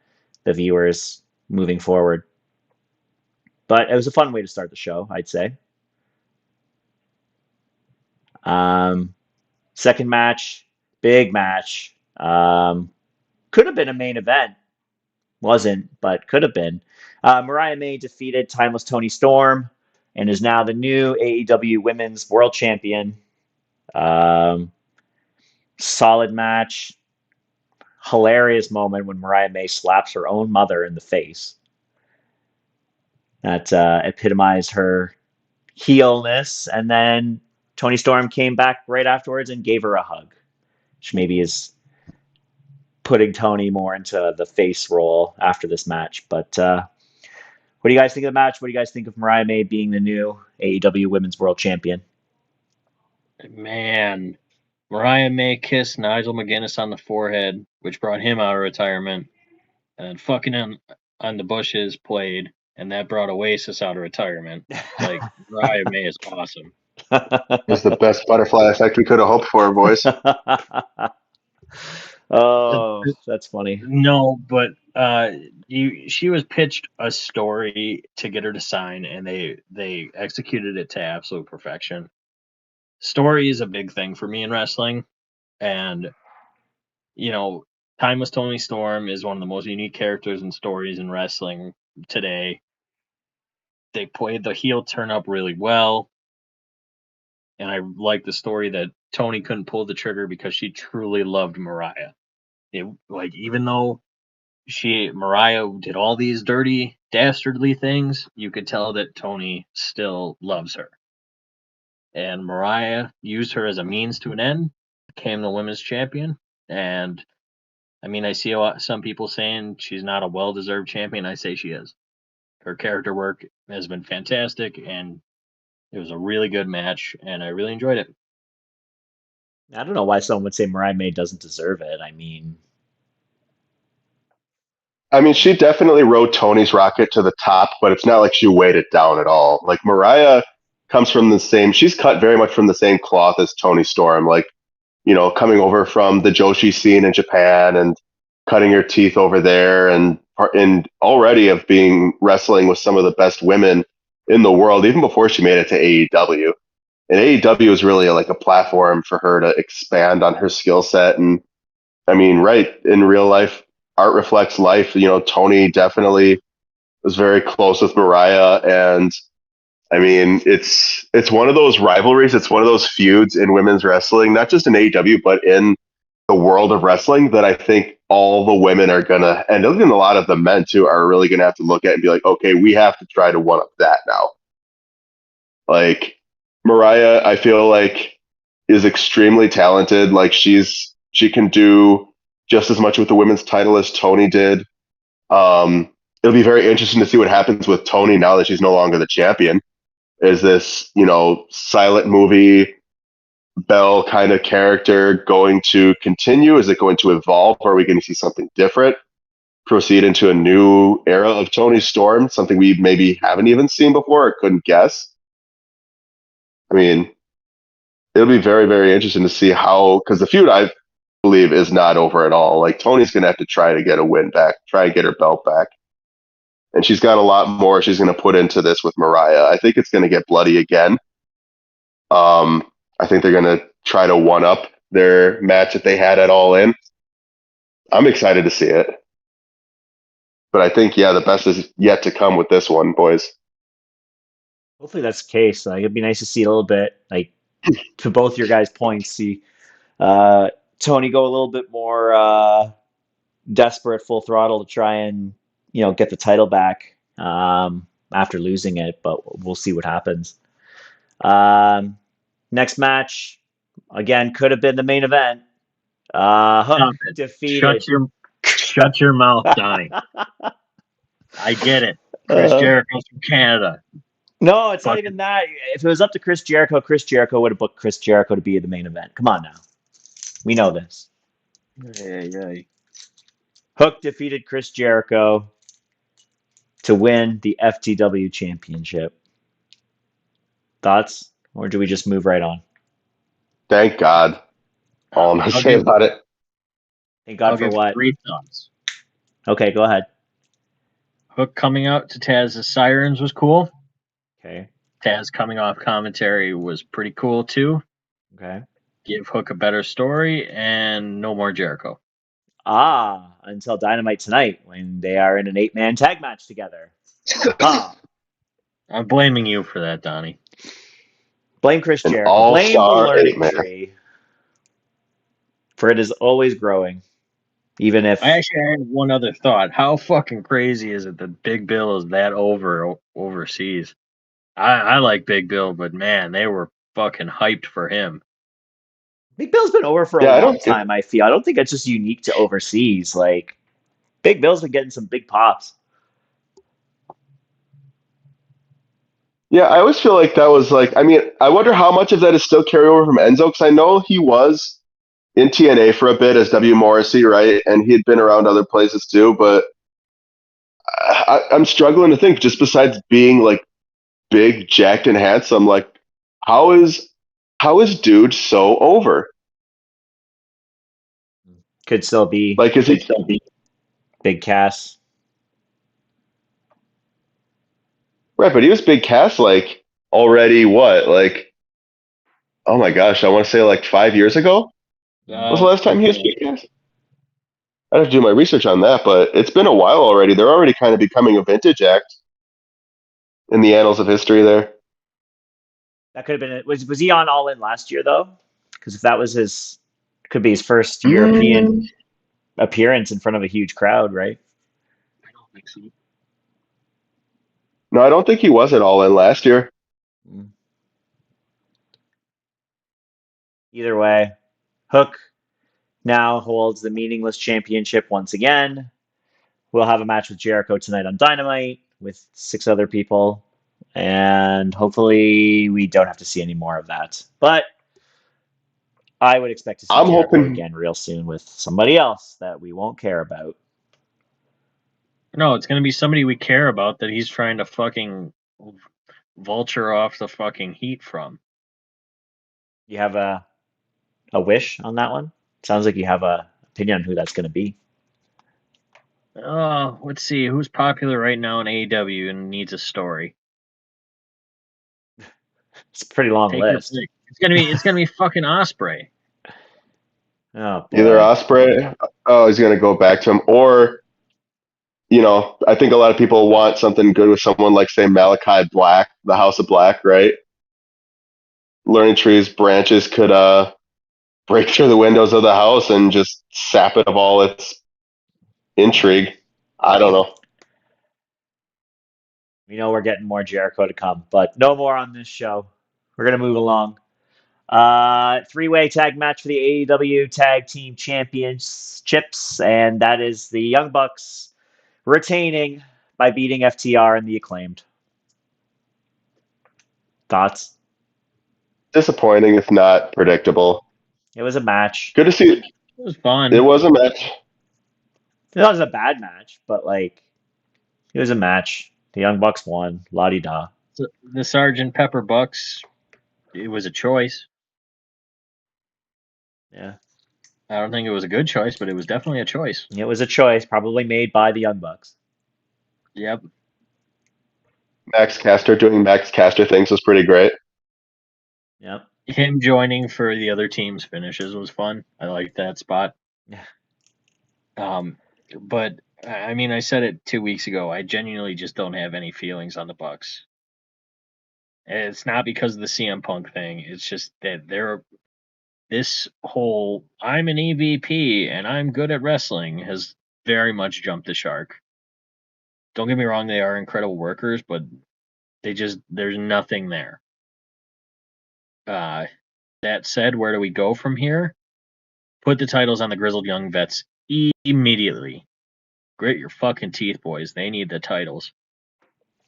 [SPEAKER 2] the viewers moving forward. But it was a fun way to start the show, I'd say. Um, Second match, big match. Could have been a main event, wasn't, but could have been. Mariah May defeated Timeless Tony Storm and is now the new AEW Women's World Champion. Um, Solid match. Hilarious moment when Mariah May slaps her own mother in the face. That epitomized her heelness. And then Tony Storm came back right afterwards and gave her a hug, which maybe is putting Tony more into the face role after this match. But what do you guys think of the match? What do you guys think of Mariah May being the new AEW Women's World Champion?
[SPEAKER 3] Man, Mariah May kissed Nigel McGuinness on the forehead, which brought him out of retirement. And then fucking on the bushes played, and that brought Oasis out of retirement. Like, Mariah May is awesome.
[SPEAKER 1] It was the best butterfly effect we could have hoped for, boys.
[SPEAKER 2] Oh, that's funny.
[SPEAKER 3] No, but she was pitched a story to get her to sign, and they executed it to absolute perfection. Story is a big thing for me in wrestling, and Timeless Tony Storm is one of the most unique characters and stories in wrestling today. They played the heel turn up really well, and I like the story that Tony couldn't pull the trigger because she truly loved Mariah. Even though Mariah did all these dirty, dastardly things, you could tell that Tony still loves her. And Mariah used her as a means to an end, became the women's champion, and I mean, I see some people saying she's not a well-deserved champion. I say she is. Her character work has been fantastic, and it was a really good match, and I really enjoyed it.
[SPEAKER 2] I don't know why someone would say Mariah May doesn't deserve it.
[SPEAKER 1] I mean, she definitely rode Tony's rocket to the top, but it's not like she weighed it down at all. Like Mariah comes from she's cut very much from the same cloth as Tony Storm. Like, coming over from the Joshi scene in Japan and cutting her teeth over there and already of being wrestling with some of the best women in the world, even before she made it to AEW. And AEW is really like a platform for her to expand on her skill set. And I mean, right, in real life, art reflects life. Tony definitely was very close with Mariah, and I mean, it's one of those rivalries. It's one of those feuds in women's wrestling, not just in AEW, but in the world of wrestling that I think all the women are gonna, and even a lot of the men too, are really gonna have to look at and be like, okay, we have to try to one up that now. Like Mariah, I feel like is extremely talented. Like she can do just as much with the women's title as Tony did. It'll be very interesting to see what happens with Tony now that she's no longer the champion. Is this, silent movie Belle kind of character going to continue? Is it going to evolve? Or are we going to see something different? Proceed into a new era of Tony Storm, something we maybe haven't even seen before or couldn't guess? I mean, it'll be very, very interesting to see how, because the feud, I believe, is not over at all. Like, Tony's going to have to try to get a win back, try and get her belt back. And she's got a lot more she's going to put into this with Mariah. I think it's going to get bloody again. I think they're going to try to one up their match that they had at All In. I'm excited to see it. But I think, the best is yet to come with this one, boys.
[SPEAKER 2] Hopefully that's the case. Like, it'd be nice to see a little bit, like, to both your guys' points, see Tony go a little bit more desperate, full throttle to try and get the title back after losing it. But we'll see what happens. Next match, again, could have been the main event. Hook
[SPEAKER 3] Stop it.
[SPEAKER 2] defeated.
[SPEAKER 3] Shut your mouth, Donnie. I get it. Chris Jericho's from Canada.
[SPEAKER 2] No, it's not
[SPEAKER 3] Fucking-
[SPEAKER 2] even that. If it was up to Chris Jericho would have booked Chris Jericho to be the main event. Come on now. We know this.
[SPEAKER 3] Yeah.
[SPEAKER 2] Hook defeated Chris Jericho to win the FTW championship. Thoughts? Or do we just move right on?
[SPEAKER 1] Thank God. All I'm going to say about it.
[SPEAKER 2] Thank God
[SPEAKER 3] I'll
[SPEAKER 2] for
[SPEAKER 3] give
[SPEAKER 2] what?
[SPEAKER 3] 3 thoughts.
[SPEAKER 2] Okay, go ahead.
[SPEAKER 3] Hook coming out to Taz's Sirens was cool.
[SPEAKER 2] Okay.
[SPEAKER 3] Taz coming off commentary was pretty cool too.
[SPEAKER 2] Okay.
[SPEAKER 3] Give Hook a better story and no more Jericho.
[SPEAKER 2] Until Dynamite tonight when they are in an 8-man tag match together.
[SPEAKER 3] I'm blaming you for that, Donnie.
[SPEAKER 2] Blame Chris
[SPEAKER 1] An
[SPEAKER 2] Jericho. Blame the
[SPEAKER 1] all-star
[SPEAKER 2] learning
[SPEAKER 1] 8-man.
[SPEAKER 2] tree. For it is always growing. Even if
[SPEAKER 3] I actually had one other thought. How fucking crazy is it that Big Bill is that overseas? I like Big Bill, but man, they were fucking hyped for him.
[SPEAKER 2] Big Bill's been over for a
[SPEAKER 1] Yeah, I
[SPEAKER 2] long
[SPEAKER 1] don't.
[SPEAKER 2] time, I feel. I don't think it's just unique to overseas. Like, Big Bill's been getting some big pops.
[SPEAKER 1] Yeah, I always feel like that was like. I mean, I wonder how much of that is still carryover from Enzo, because I know he was in TNA for a bit as W. Morrissey, right? And he had been around other places too, but I'm struggling to think. Just besides being like big, jacked, and handsome, like how is dude so over?
[SPEAKER 2] Could still be
[SPEAKER 1] Like, is he?
[SPEAKER 2] Big Cass.
[SPEAKER 1] Right, but he was big cast like already. What, like? Oh my gosh, I want to say like 5 years ago. Was the last time he was big cast? I have to do my research on that, but it's been a while already. They're already kind of becoming a vintage act in the annals of history there.
[SPEAKER 2] That could have been it. Was he on All In last year though? Because if that was could be his first
[SPEAKER 1] Mm.
[SPEAKER 2] European appearance in front of a huge crowd, right?
[SPEAKER 3] I don't think so.
[SPEAKER 1] No, I don't think he was at All In last year.
[SPEAKER 2] Either way, Hook now holds the meaningless championship once again. We'll have a match with Jericho tonight on Dynamite with 6 other people. And hopefully we don't have to see any more of that. But I would expect to see
[SPEAKER 1] I'm
[SPEAKER 2] Jericho
[SPEAKER 1] hoping.
[SPEAKER 2] again real soon with somebody else that we won't care about.
[SPEAKER 3] No, it's gonna be somebody we care about that he's trying to fucking vulture off the fucking heat from.
[SPEAKER 2] You have a wish on that one? Sounds like you have a opinion on who that's going to be.
[SPEAKER 3] Oh, let's see who's popular right now in AEW and needs a story.
[SPEAKER 2] It's a pretty long
[SPEAKER 3] Take your
[SPEAKER 2] list.
[SPEAKER 3] pick. It's gonna be fucking Osprey.
[SPEAKER 2] Oh
[SPEAKER 1] Either
[SPEAKER 2] boy.
[SPEAKER 1] Osprey, oh, he's going to go back to him, or I think a lot of people want something good with someone like, say, Malachi Black, the House of Black, right? Learning Tree's branches could break through the windows of the house and just sap it of all its intrigue. I don't know.
[SPEAKER 2] We know we're getting more Jericho to come, but no more on this show. We're going to move along. 3-way tag match for the AEW Tag Team Championships, and that is the Young Bucks retaining by beating FTR and the Acclaimed. Thoughts?
[SPEAKER 1] Disappointing, if not predictable.
[SPEAKER 2] It was a match.
[SPEAKER 1] Good to see it.
[SPEAKER 3] It was fun.
[SPEAKER 1] It was a match.
[SPEAKER 2] It wasn't a bad match, but like it was a match. The Young Bucks won. La-di-da.
[SPEAKER 3] The Sergeant Pepper Bucks. It was a choice.
[SPEAKER 2] Yeah.
[SPEAKER 3] I don't think it was a good choice, but it was definitely a choice.
[SPEAKER 2] It was a choice probably made by the Young Bucks.
[SPEAKER 3] Yep.
[SPEAKER 1] Max Caster doing Max Caster things was pretty great.
[SPEAKER 2] Yep.
[SPEAKER 3] Him joining for the other team's finishes was fun. I liked that spot.
[SPEAKER 2] Yeah.
[SPEAKER 3] But I mean, I said it 2 weeks ago. I genuinely just don't have any feelings on the Bucks. It's not because of the CM Punk thing. It's just that this whole I'm an EVP and I'm good at wrestling has very much jumped the shark. Don't get me wrong, they are incredible workers, but there's nothing there. That said, where do we go from here? Put the titles on the Grizzled Young Vets immediately. Grit your fucking teeth, boys. They need the titles.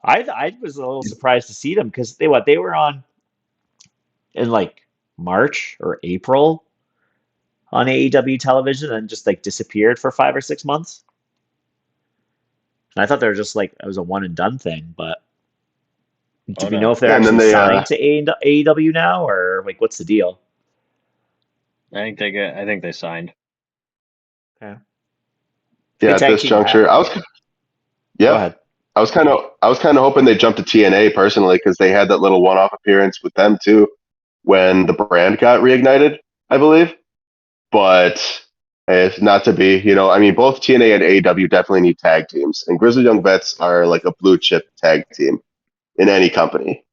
[SPEAKER 2] I was a little surprised to see them because they were on in like March or April on AEW television and just like disappeared for 5 or 6 months. And I thought they were just like it was a one and done thing, but do we know if they're
[SPEAKER 1] Yeah, and then
[SPEAKER 2] actually
[SPEAKER 1] they
[SPEAKER 2] signed to AEW now or like what's the deal?
[SPEAKER 3] I think they signed.
[SPEAKER 2] Okay.
[SPEAKER 1] yeah,
[SPEAKER 2] Good
[SPEAKER 1] at
[SPEAKER 2] tag
[SPEAKER 1] this
[SPEAKER 2] team to
[SPEAKER 1] juncture,
[SPEAKER 2] have. Go
[SPEAKER 1] yep.
[SPEAKER 2] ahead.
[SPEAKER 1] I was kind of hoping they jumped to TNA personally because they had that little one-off appearance with them too when the brand got reignited, I believe. But it's not to be. I mean, both TNA and AEW definitely need tag teams, and Grizzly Young Vets are like a blue chip tag team in any company.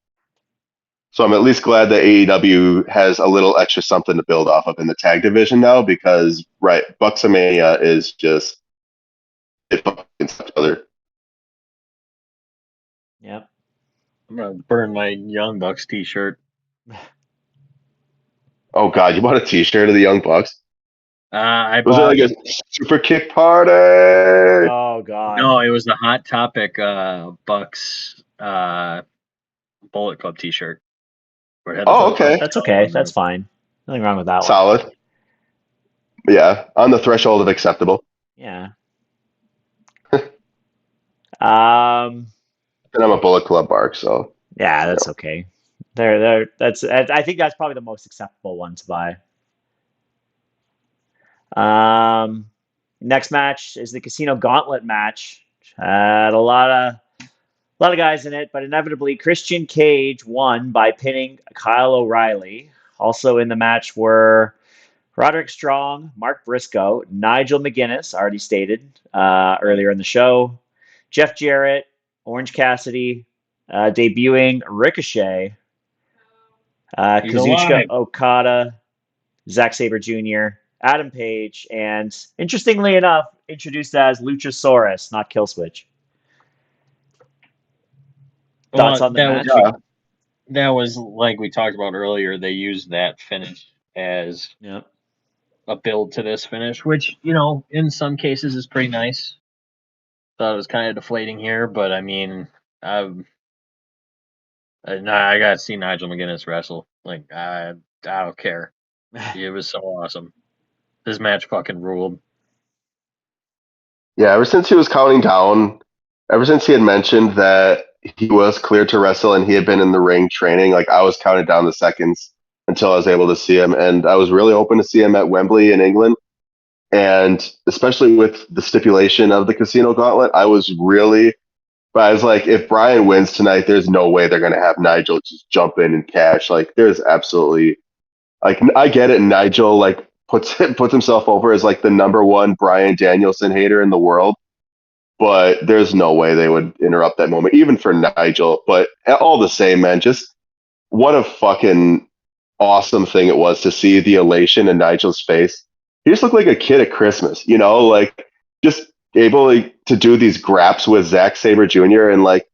[SPEAKER 1] So I'm at least glad that AEW has a little extra something to build off of in the tag division now because right, Buxomania is just it fucking sucks, brother.
[SPEAKER 2] Yep.
[SPEAKER 3] I'm gonna burn my Young Bucks T-shirt.
[SPEAKER 1] Oh God, you bought a T-shirt of the Young Bucks?
[SPEAKER 3] I
[SPEAKER 1] Was it
[SPEAKER 3] bought.
[SPEAKER 1] like a super kick party?
[SPEAKER 2] Oh God.
[SPEAKER 3] No, it was the Hot Topic Bucks Bullet Club T-shirt. Where it had the
[SPEAKER 1] Oh,
[SPEAKER 3] Bullet Club
[SPEAKER 1] okay,
[SPEAKER 2] That's
[SPEAKER 3] skull
[SPEAKER 2] okay.
[SPEAKER 3] and
[SPEAKER 2] That's fine. Nothing wrong with that one.
[SPEAKER 1] solid. Yeah, on the threshold of acceptable.
[SPEAKER 2] Yeah. Um.
[SPEAKER 1] And I'm a Bullet Club bark, so
[SPEAKER 2] Yeah,
[SPEAKER 1] you
[SPEAKER 2] that's okay. There. I think that's probably the most acceptable one to buy. Um. Next match is the Casino Gauntlet match. Had a lot of guys in it, but inevitably Christian Cage won by pinning Kyle O'Reilly. Also in the match were Roderick Strong, Mark Briscoe, Nigel McGuinness, already stated earlier in the show, Jeff Jarrett, Orange Cassidy, debuting Ricochet,
[SPEAKER 3] he's
[SPEAKER 2] Kazuchika
[SPEAKER 3] alive.
[SPEAKER 2] Okada, Zack Sabre Jr., Adam Page, and interestingly enough, introduced as Luchasaurus, not Killswitch. Thoughts
[SPEAKER 3] Well,
[SPEAKER 2] on the match?
[SPEAKER 1] yeah,
[SPEAKER 3] that was like we talked about earlier. They used that finish as
[SPEAKER 2] Yeah.
[SPEAKER 3] a build to this finish, which in some cases is pretty nice. Thought it was kind of deflating here, but I mean, I got to see Nigel McGuinness wrestle. Like I don't care. It was so awesome. This match fucking ruled.
[SPEAKER 1] yeah. Ever since he was counting down, ever since he had mentioned that he was cleared to wrestle and he had been in the ring training, like I was counting down the seconds until I was able to see him, and I was really hoping to see him at Wembley in England. And especially with the stipulation of the Casino Gauntlet, but I was like, if Brian wins tonight, there's no way they're going to have Nigel just jump in and cash. Like, there's absolutely, like, I get it. Nigel, like, puts himself over as, like, the number one Brian Danielson hater in the world. But there's no way they would interrupt that moment, even for Nigel. But all the same, man, just what a fucking awesome thing it was to see the elation in Nigel's face. He just looked like a kid at Christmas, like just able to do these graps with Zack Sabre Jr. And like,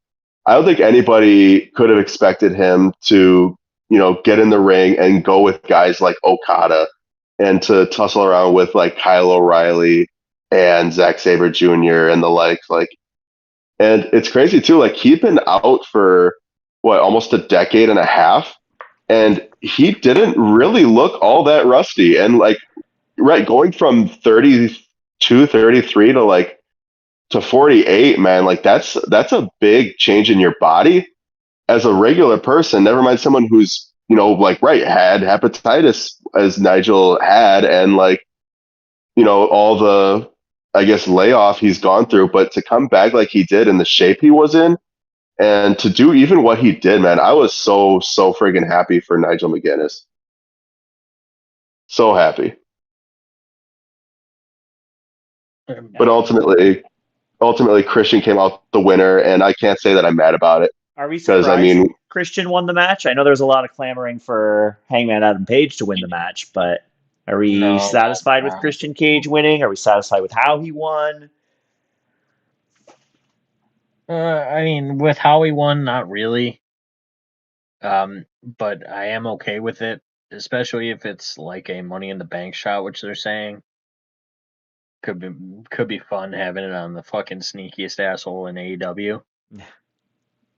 [SPEAKER 1] I don't think anybody could have expected him to, get in the ring and go with guys like Okada and to tussle around with like Kyle O'Reilly and Zack Sabre Jr. and the like, and it's crazy too. Like he'd been out for what, almost a decade and a half, and he didn't really look all that rusty. And like, right, going from 32, 33 to like to 48, man, like that's a big change in your body as a regular person. Never mind someone who's like right had hepatitis as Nigel had, and like all the I guess layoff he's gone through, but to come back like he did in the shape he was in and to do even what he did, man, I was so friggin' happy for Nigel McGuinness. So happy. But ultimately Christian came out the winner, and I can't say that I'm mad about it
[SPEAKER 2] Are we
[SPEAKER 1] because I
[SPEAKER 2] surprised
[SPEAKER 1] mean,
[SPEAKER 2] Christian won the match? I know there was a lot of clamoring for Hangman Adam Page to win the match, but are we
[SPEAKER 3] No,
[SPEAKER 2] satisfied with Christian Cage winning? Are we satisfied with how he won?
[SPEAKER 3] I mean, with how he won, not really. But I am okay with it. especially if it's like a Money in the Bank shot, which they're saying could be fun having it on the fucking sneakiest asshole in AEW.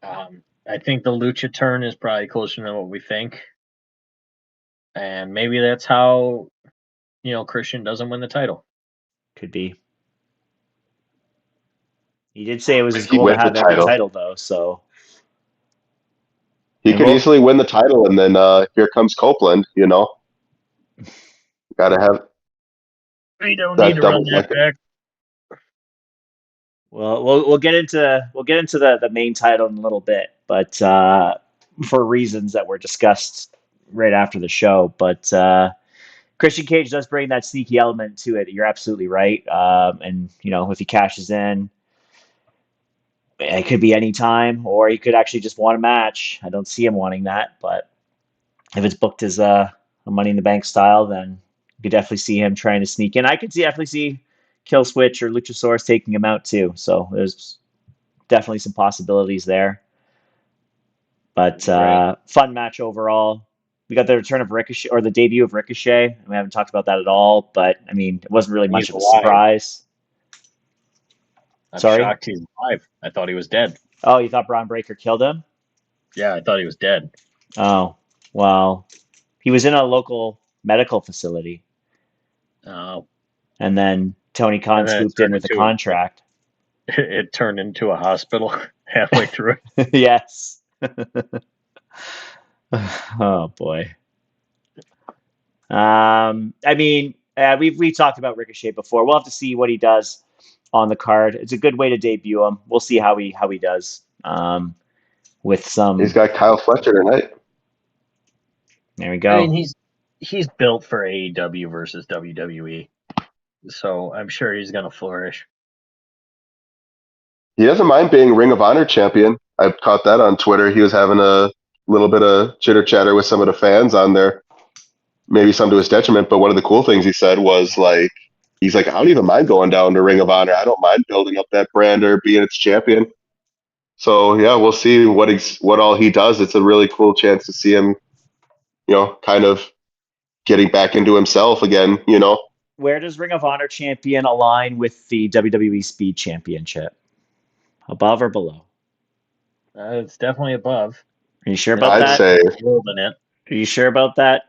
[SPEAKER 3] I think the Lucha turn is probably closer than what we think, and maybe that's how Christian doesn't win the title.
[SPEAKER 2] Could be. He did say it was his
[SPEAKER 1] He
[SPEAKER 2] goal to
[SPEAKER 1] wins the
[SPEAKER 2] have every
[SPEAKER 1] title.
[SPEAKER 2] title, though. So
[SPEAKER 1] He could easily win the title, and then here comes Copeland. Gotta have.
[SPEAKER 3] We don't
[SPEAKER 1] That
[SPEAKER 3] need to run that back.
[SPEAKER 2] Well, we'll get into the main title in a little bit, but for reasons that were discussed right after the show. But Christian Cage does bring that sneaky element to it. You're absolutely right. And if he cashes in, it could be any time, or he could actually just want a match. I don't see him wanting that, but if it's booked as a Money in the Bank style, then you could definitely see him trying to sneak in. I could definitely see Kill Switch or Luchasaurus taking him out too. So there's definitely some possibilities there. But fun match overall. We got the return of Ricochet, or the debut of Ricochet. We haven't talked about that at all, but I mean, it wasn't really much of a surprise.
[SPEAKER 3] I'm shocked he's alive. I thought he was dead.
[SPEAKER 2] Oh, you thought Braun Breaker killed him?
[SPEAKER 3] Yeah, I thought he was dead.
[SPEAKER 2] Oh, well, he was in a local medical facility.
[SPEAKER 3] Oh.
[SPEAKER 2] And then Tony Khan swooped in with a contract.
[SPEAKER 3] It turned into a hospital halfway through it.
[SPEAKER 2] Yes. Oh boy. I mean, we've talked about Ricochet before. We'll have to see what he does on the card. It's a good way to debut him. We'll see how he does. With some.
[SPEAKER 1] He's got Kyle Fletcher tonight.
[SPEAKER 2] There we go.
[SPEAKER 3] I mean, he's built for AEW versus WWE, so I'm sure he's gonna flourish.
[SPEAKER 1] He doesn't mind being Ring of Honor champion. I caught that on Twitter. He was having a little bit of chitter chatter with some of the fans on there. Maybe some to his detriment, but one of the cool things he said was he's like, I don't even mind going down to Ring of Honor. I don't mind building up that brand or being its champion. So yeah, we'll see what all he does. It's a really cool chance to see him, kind of getting back into himself again.
[SPEAKER 2] Where does Ring of Honor champion align with the WWE Speed Championship? Above or below?
[SPEAKER 3] It's definitely above.
[SPEAKER 2] Are you sure about that?
[SPEAKER 1] I'd say.
[SPEAKER 2] Are you sure about that?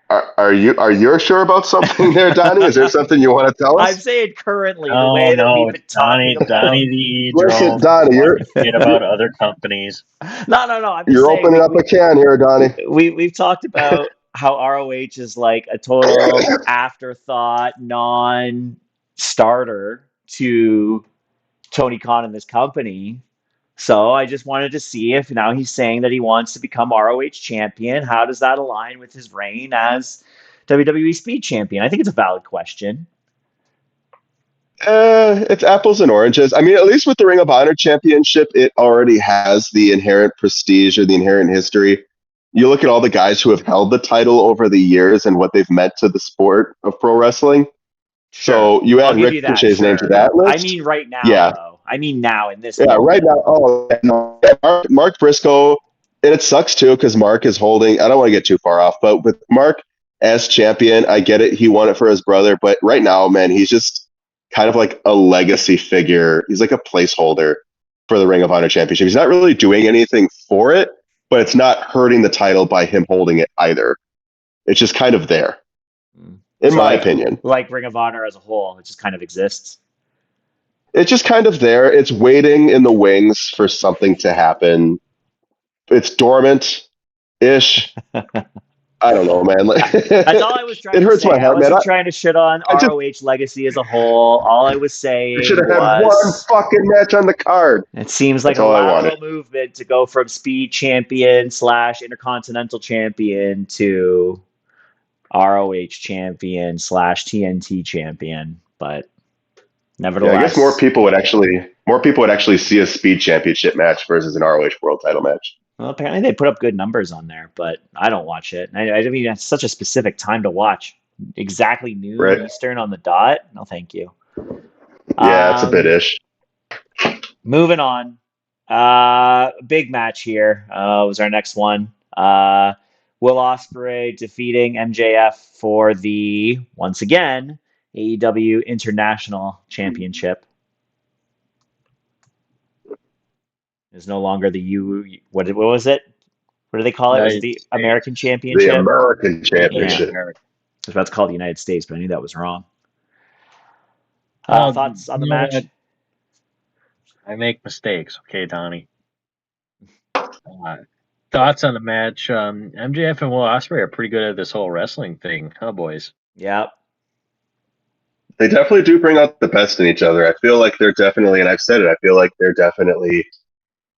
[SPEAKER 1] Are you sure about something there, Donnie? Is there something you want to tell us?
[SPEAKER 2] I'm saying currently the way that we've been talking about.
[SPEAKER 3] Donnie the E-drone.
[SPEAKER 1] Listen, Donnie, you're
[SPEAKER 3] about other companies.
[SPEAKER 2] No. I'm just
[SPEAKER 1] you're
[SPEAKER 2] saying
[SPEAKER 1] opening up a can here, Donnie.
[SPEAKER 2] We've talked about how ROH is like a total afterthought, non-starter to Tony Khan and this company. So I just wanted to see if now he's saying that he wants to become ROH champion. How does that align with his reign as WWE Speed Champion? I think it's a valid question.
[SPEAKER 1] It's apples and oranges. I mean, at least with the Ring of Honor Championship, it already has the inherent prestige or the inherent history. You look at all the guys who have held the title over the years and what they've meant to the sport of pro wrestling.
[SPEAKER 2] Sure.
[SPEAKER 1] So you add Ricochet's name to that list.
[SPEAKER 2] I mean, right now, though. I mean, now in this.
[SPEAKER 1] Yeah, moment. Right now. Oh, no. Mark Briscoe, and it sucks too because Mark is holding. I don't want to get too far off, but with Mark as champion, I get it. He won it for his brother, but right now, man, he's just kind of like a legacy figure. He's like a placeholder for the Ring of Honor Championship. He's not really doing anything for it, but it's not hurting the title by him holding it either. It's just kind of there, in my opinion.
[SPEAKER 2] Like Ring of Honor as a whole, it just kind of exists.
[SPEAKER 1] It's just kind of there. It's waiting in the wings for something to happen. It's dormant-ish. I don't know, man.
[SPEAKER 2] That's all I was trying to say. It hurts my heart, man. I wasn't trying to shit on ROH legacy as a whole. All I was saying was...
[SPEAKER 1] You should have had one fucking match on the card.
[SPEAKER 2] It seems like a lateral movement to go from Speed Champion / Intercontinental Champion to ROH Champion / TNT Champion, but... Nevertheless,
[SPEAKER 1] yeah, I guess more people would actually see a Speed Championship match versus an ROH World Title match.
[SPEAKER 2] Well, apparently they put up good numbers on there, but I don't watch it. I mean, it's such a specific time to watch. Exactly noon Eastern on the dot. No, thank you.
[SPEAKER 1] Yeah, it's a bit ish.
[SPEAKER 2] Moving on. Big match here was our next one. Will Ospreay defeating MJF for the, once again, AEW International Championship. Is no longer the what was it? What do they call it? Was it
[SPEAKER 3] United
[SPEAKER 2] the
[SPEAKER 3] States.
[SPEAKER 2] American
[SPEAKER 1] The
[SPEAKER 2] Championship?
[SPEAKER 1] American
[SPEAKER 2] Yeah.
[SPEAKER 1] Championship.
[SPEAKER 3] America.
[SPEAKER 2] I was about to call it the United States, but I knew that was wrong.
[SPEAKER 3] Oh,
[SPEAKER 2] Thoughts on the
[SPEAKER 3] you know
[SPEAKER 2] match?
[SPEAKER 3] what? I make mistakes. Okay, Donnie. Thoughts on the match? MJF and Will Ospreay are pretty good at this whole wrestling thing, huh, boys?
[SPEAKER 2] Yeah.
[SPEAKER 1] They definitely do bring out the best in each other. I feel like they're definitely, and I've said it, I feel like they're definitely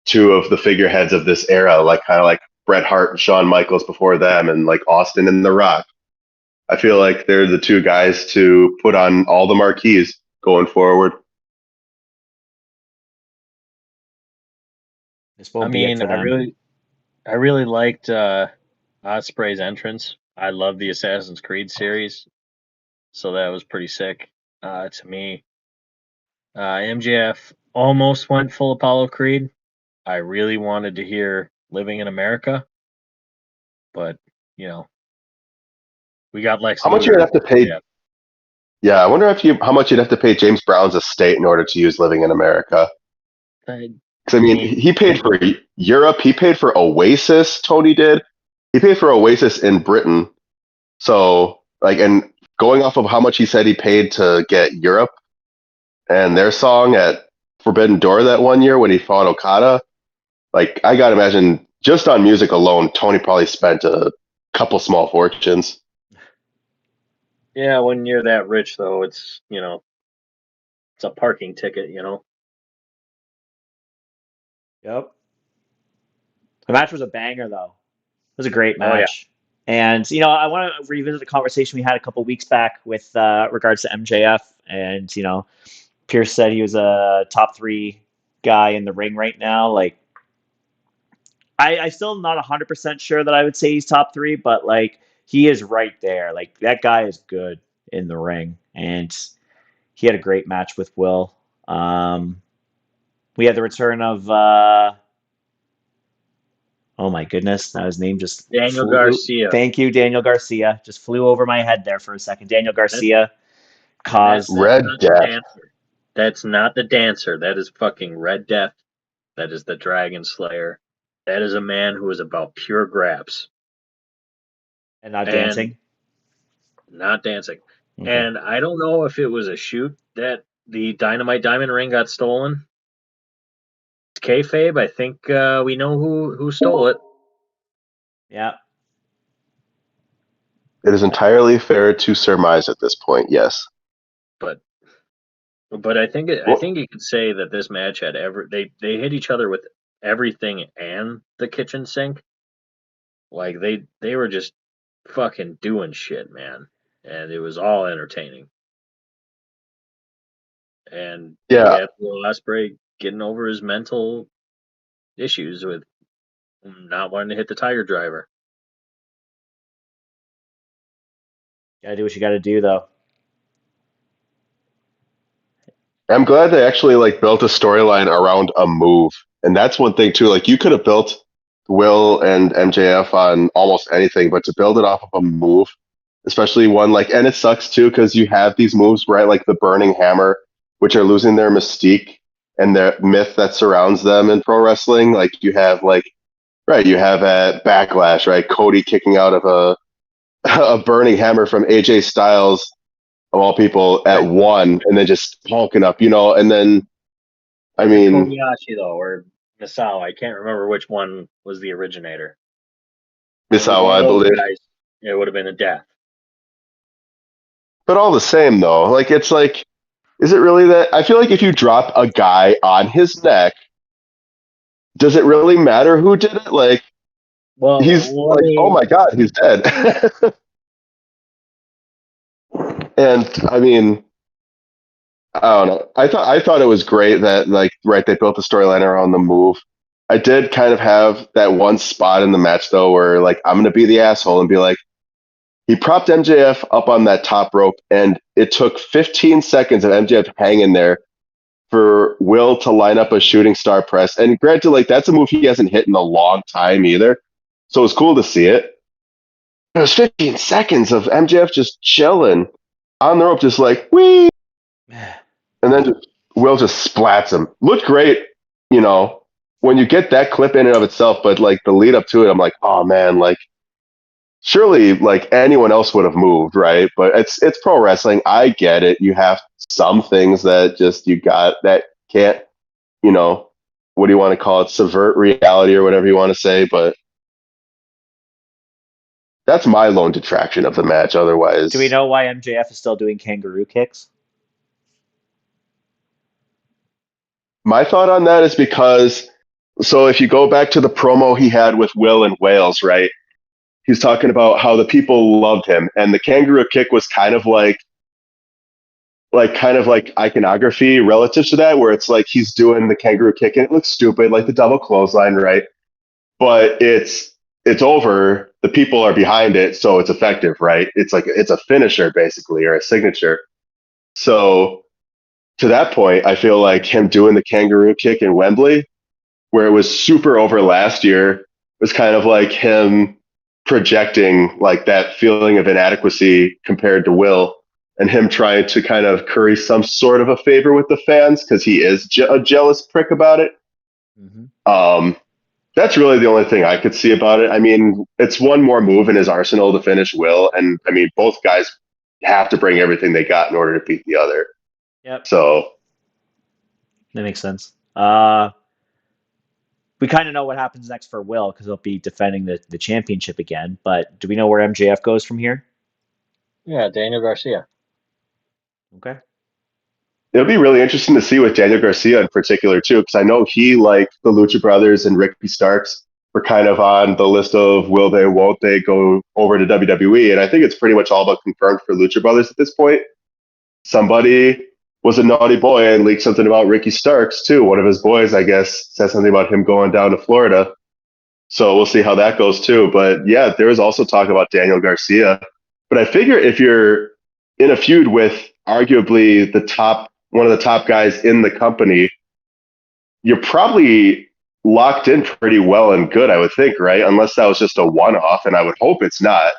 [SPEAKER 1] two of the figureheads of this era, like kind of like Bret Hart and Shawn Michaels before them, and like Austin and The Rock. I feel like they're the two guys to put on all the marquees going forward.
[SPEAKER 2] This won't be it for them.
[SPEAKER 3] I really liked Ospreay's entrance. I love the Assassin's Creed series, so that was pretty sick to me. MJF almost went full Apollo Creed. I really wanted to hear "Living in America," but you know, we got Lex
[SPEAKER 1] How much you'd
[SPEAKER 3] Luger.
[SPEAKER 1] have to pay? Yeah, I wonder how much you'd have to pay James Brown's estate in order to use "Living in America."
[SPEAKER 3] I
[SPEAKER 1] Because I mean, he paid for Europe. He paid for Oasis. Tony did. He paid for Oasis in Britain. So like, and going off of how much he said he paid to get Europe and their song at Forbidden Door that one year when he fought Okada, like I gotta imagine just on music alone, Tony probably spent a couple small fortunes.
[SPEAKER 3] Yeah, when you're that rich, though, it's it's a parking ticket.
[SPEAKER 2] Yep. The match was a banger, though. It was a great
[SPEAKER 3] Oh yeah,
[SPEAKER 2] match. And, I want to revisit the conversation we had a couple weeks back with regards to MJF. And, Pierce said he was a top 3 guy in the ring right now. Like, I still not 100% sure that I would say he's top 3, but, like, he is right there. Like, that guy is good in the ring. And he had a great match with Will. We had the return of oh my goodness, now his name just
[SPEAKER 3] Daniel
[SPEAKER 2] flew.
[SPEAKER 3] Garcia.
[SPEAKER 2] Thank you, Daniel Garcia. Just flew over my head there for a second. Daniel Garcia
[SPEAKER 3] And
[SPEAKER 2] caused.
[SPEAKER 3] that's
[SPEAKER 1] Red
[SPEAKER 3] not the
[SPEAKER 1] Death.
[SPEAKER 3] dancer. That's not the dancer. That is fucking Red Death. That is the Dragon Slayer. That is a man who is about pure graps
[SPEAKER 2] And not
[SPEAKER 3] and
[SPEAKER 2] dancing.
[SPEAKER 3] not dancing.
[SPEAKER 2] Okay.
[SPEAKER 3] And I don't know if it was a shoot that the Dynamite Diamond ring got stolen. It's kayfabe. I think we know who stole it.
[SPEAKER 2] Yeah.
[SPEAKER 1] It is entirely fair to surmise at this point. Yes.
[SPEAKER 3] But I think
[SPEAKER 1] Well,
[SPEAKER 3] you could say that this match had they hit each other with everything and the kitchen sink. Like they were just fucking doing shit, man. And it was all entertaining. And
[SPEAKER 1] yeah.
[SPEAKER 3] MJF Will Ospreay getting over his mental issues with not wanting to hit the Tiger Driver.
[SPEAKER 2] Gotta do what you gotta do, though.
[SPEAKER 1] I'm glad they actually like built a storyline around a move, and that's one thing too. Like you could have built Will and MJF on almost anything, but to build it off of a move, especially one like, and it sucks too because you have these moves right, like the Burning Hammer, which are losing their mystique and the myth that surrounds them in pro wrestling. Like you have like right, you have at Backlash, right, Cody kicking out of a a Burning Hammer from AJ Styles of all people at
[SPEAKER 3] Right.
[SPEAKER 1] one, and then just hulking up, and then I
[SPEAKER 3] Was it
[SPEAKER 1] mean,
[SPEAKER 3] Kobayashi though, or Misawa? I can't remember which one was the originator. If it was one
[SPEAKER 1] Misawa,
[SPEAKER 3] of
[SPEAKER 1] I
[SPEAKER 3] those
[SPEAKER 1] believe.
[SPEAKER 3] guys, it would have been a death.
[SPEAKER 1] But all the same, though, like it's like, is it really that? I feel like if you drop a guy on his neck, does it really matter who did it? Like he's
[SPEAKER 3] Well, let
[SPEAKER 1] like, oh
[SPEAKER 3] me.
[SPEAKER 1] my god, he's dead. And I mean, I don't know. I thought it was great that like right they built the storyline around the move. I did kind of have that one spot in the match though where like I'm gonna be the asshole and be like, he propped MJF up on that top rope, and it took 15 seconds of MJF hanging there for Will to line up a shooting star press. And granted, like that's a move he hasn't hit in a long time either, so it's cool to see it. It was 15 seconds of MJF just chilling on the rope, just like, wee. And then Will just splats him. Looked great, you know, when you get that clip in and of itself, but like the lead up to it, I'm like, oh man, like surely like anyone else would have moved, right? But it's pro wrestling. I get it. You have some things that just you got that can't, you know, what do you want to call it? Subvert reality or whatever you want to say, but that's my lone detraction of the match.
[SPEAKER 2] Do we
[SPEAKER 1] Otherwise,
[SPEAKER 2] know why MJF is still doing kangaroo kicks?
[SPEAKER 1] my thought on that is because so if you go back to the promo he had with Will in Wales, right? He's talking about how the people loved him, and the kangaroo kick was kind of like iconography relative to that, where it's like he's doing the kangaroo kick and it looks stupid, like the double clothesline, right? But it's over. The people are behind it, so it's effective, right? It's like it's a finisher basically or a signature. So to that point, I feel like him doing the kangaroo kick in Wembley, where it was super over last year, was kind of like him projecting like that feeling of inadequacy compared to Will and him trying to kind of curry some sort of a favor with the fans because he is a jealous prick about it.
[SPEAKER 2] Mm-hmm.
[SPEAKER 1] That's really the only thing I could see about it. I mean, it's one more move in his arsenal to finish Will. And I mean, both guys have to bring everything they got in order to beat the other.
[SPEAKER 2] Yep,
[SPEAKER 1] So
[SPEAKER 2] that makes sense. We kind of know what happens next for Will because he'll be defending the championship again. But do we know where MJF goes from here?
[SPEAKER 3] Yeah, Daniel Garcia.
[SPEAKER 2] Okay.
[SPEAKER 1] it'll be really interesting to see with Daniel Garcia in particular too, because I know he, like the Lucha Brothers and Ricky Starks, were kind of on the list of will they, won't they go over to WWE, and I think it's pretty much all but confirmed for Lucha Brothers at this point. Somebody was a naughty boy and leaked something about Ricky Starks too. One of his boys, I guess, said something about him going down to Florida. So we'll see how that goes too. But yeah, there was also talk about Daniel Garcia. But I figure if you're in a feud with arguably one of the top guys in the company, you're probably locked in pretty well and good, I would think, right? Unless that was just a one off, and I would hope it's not.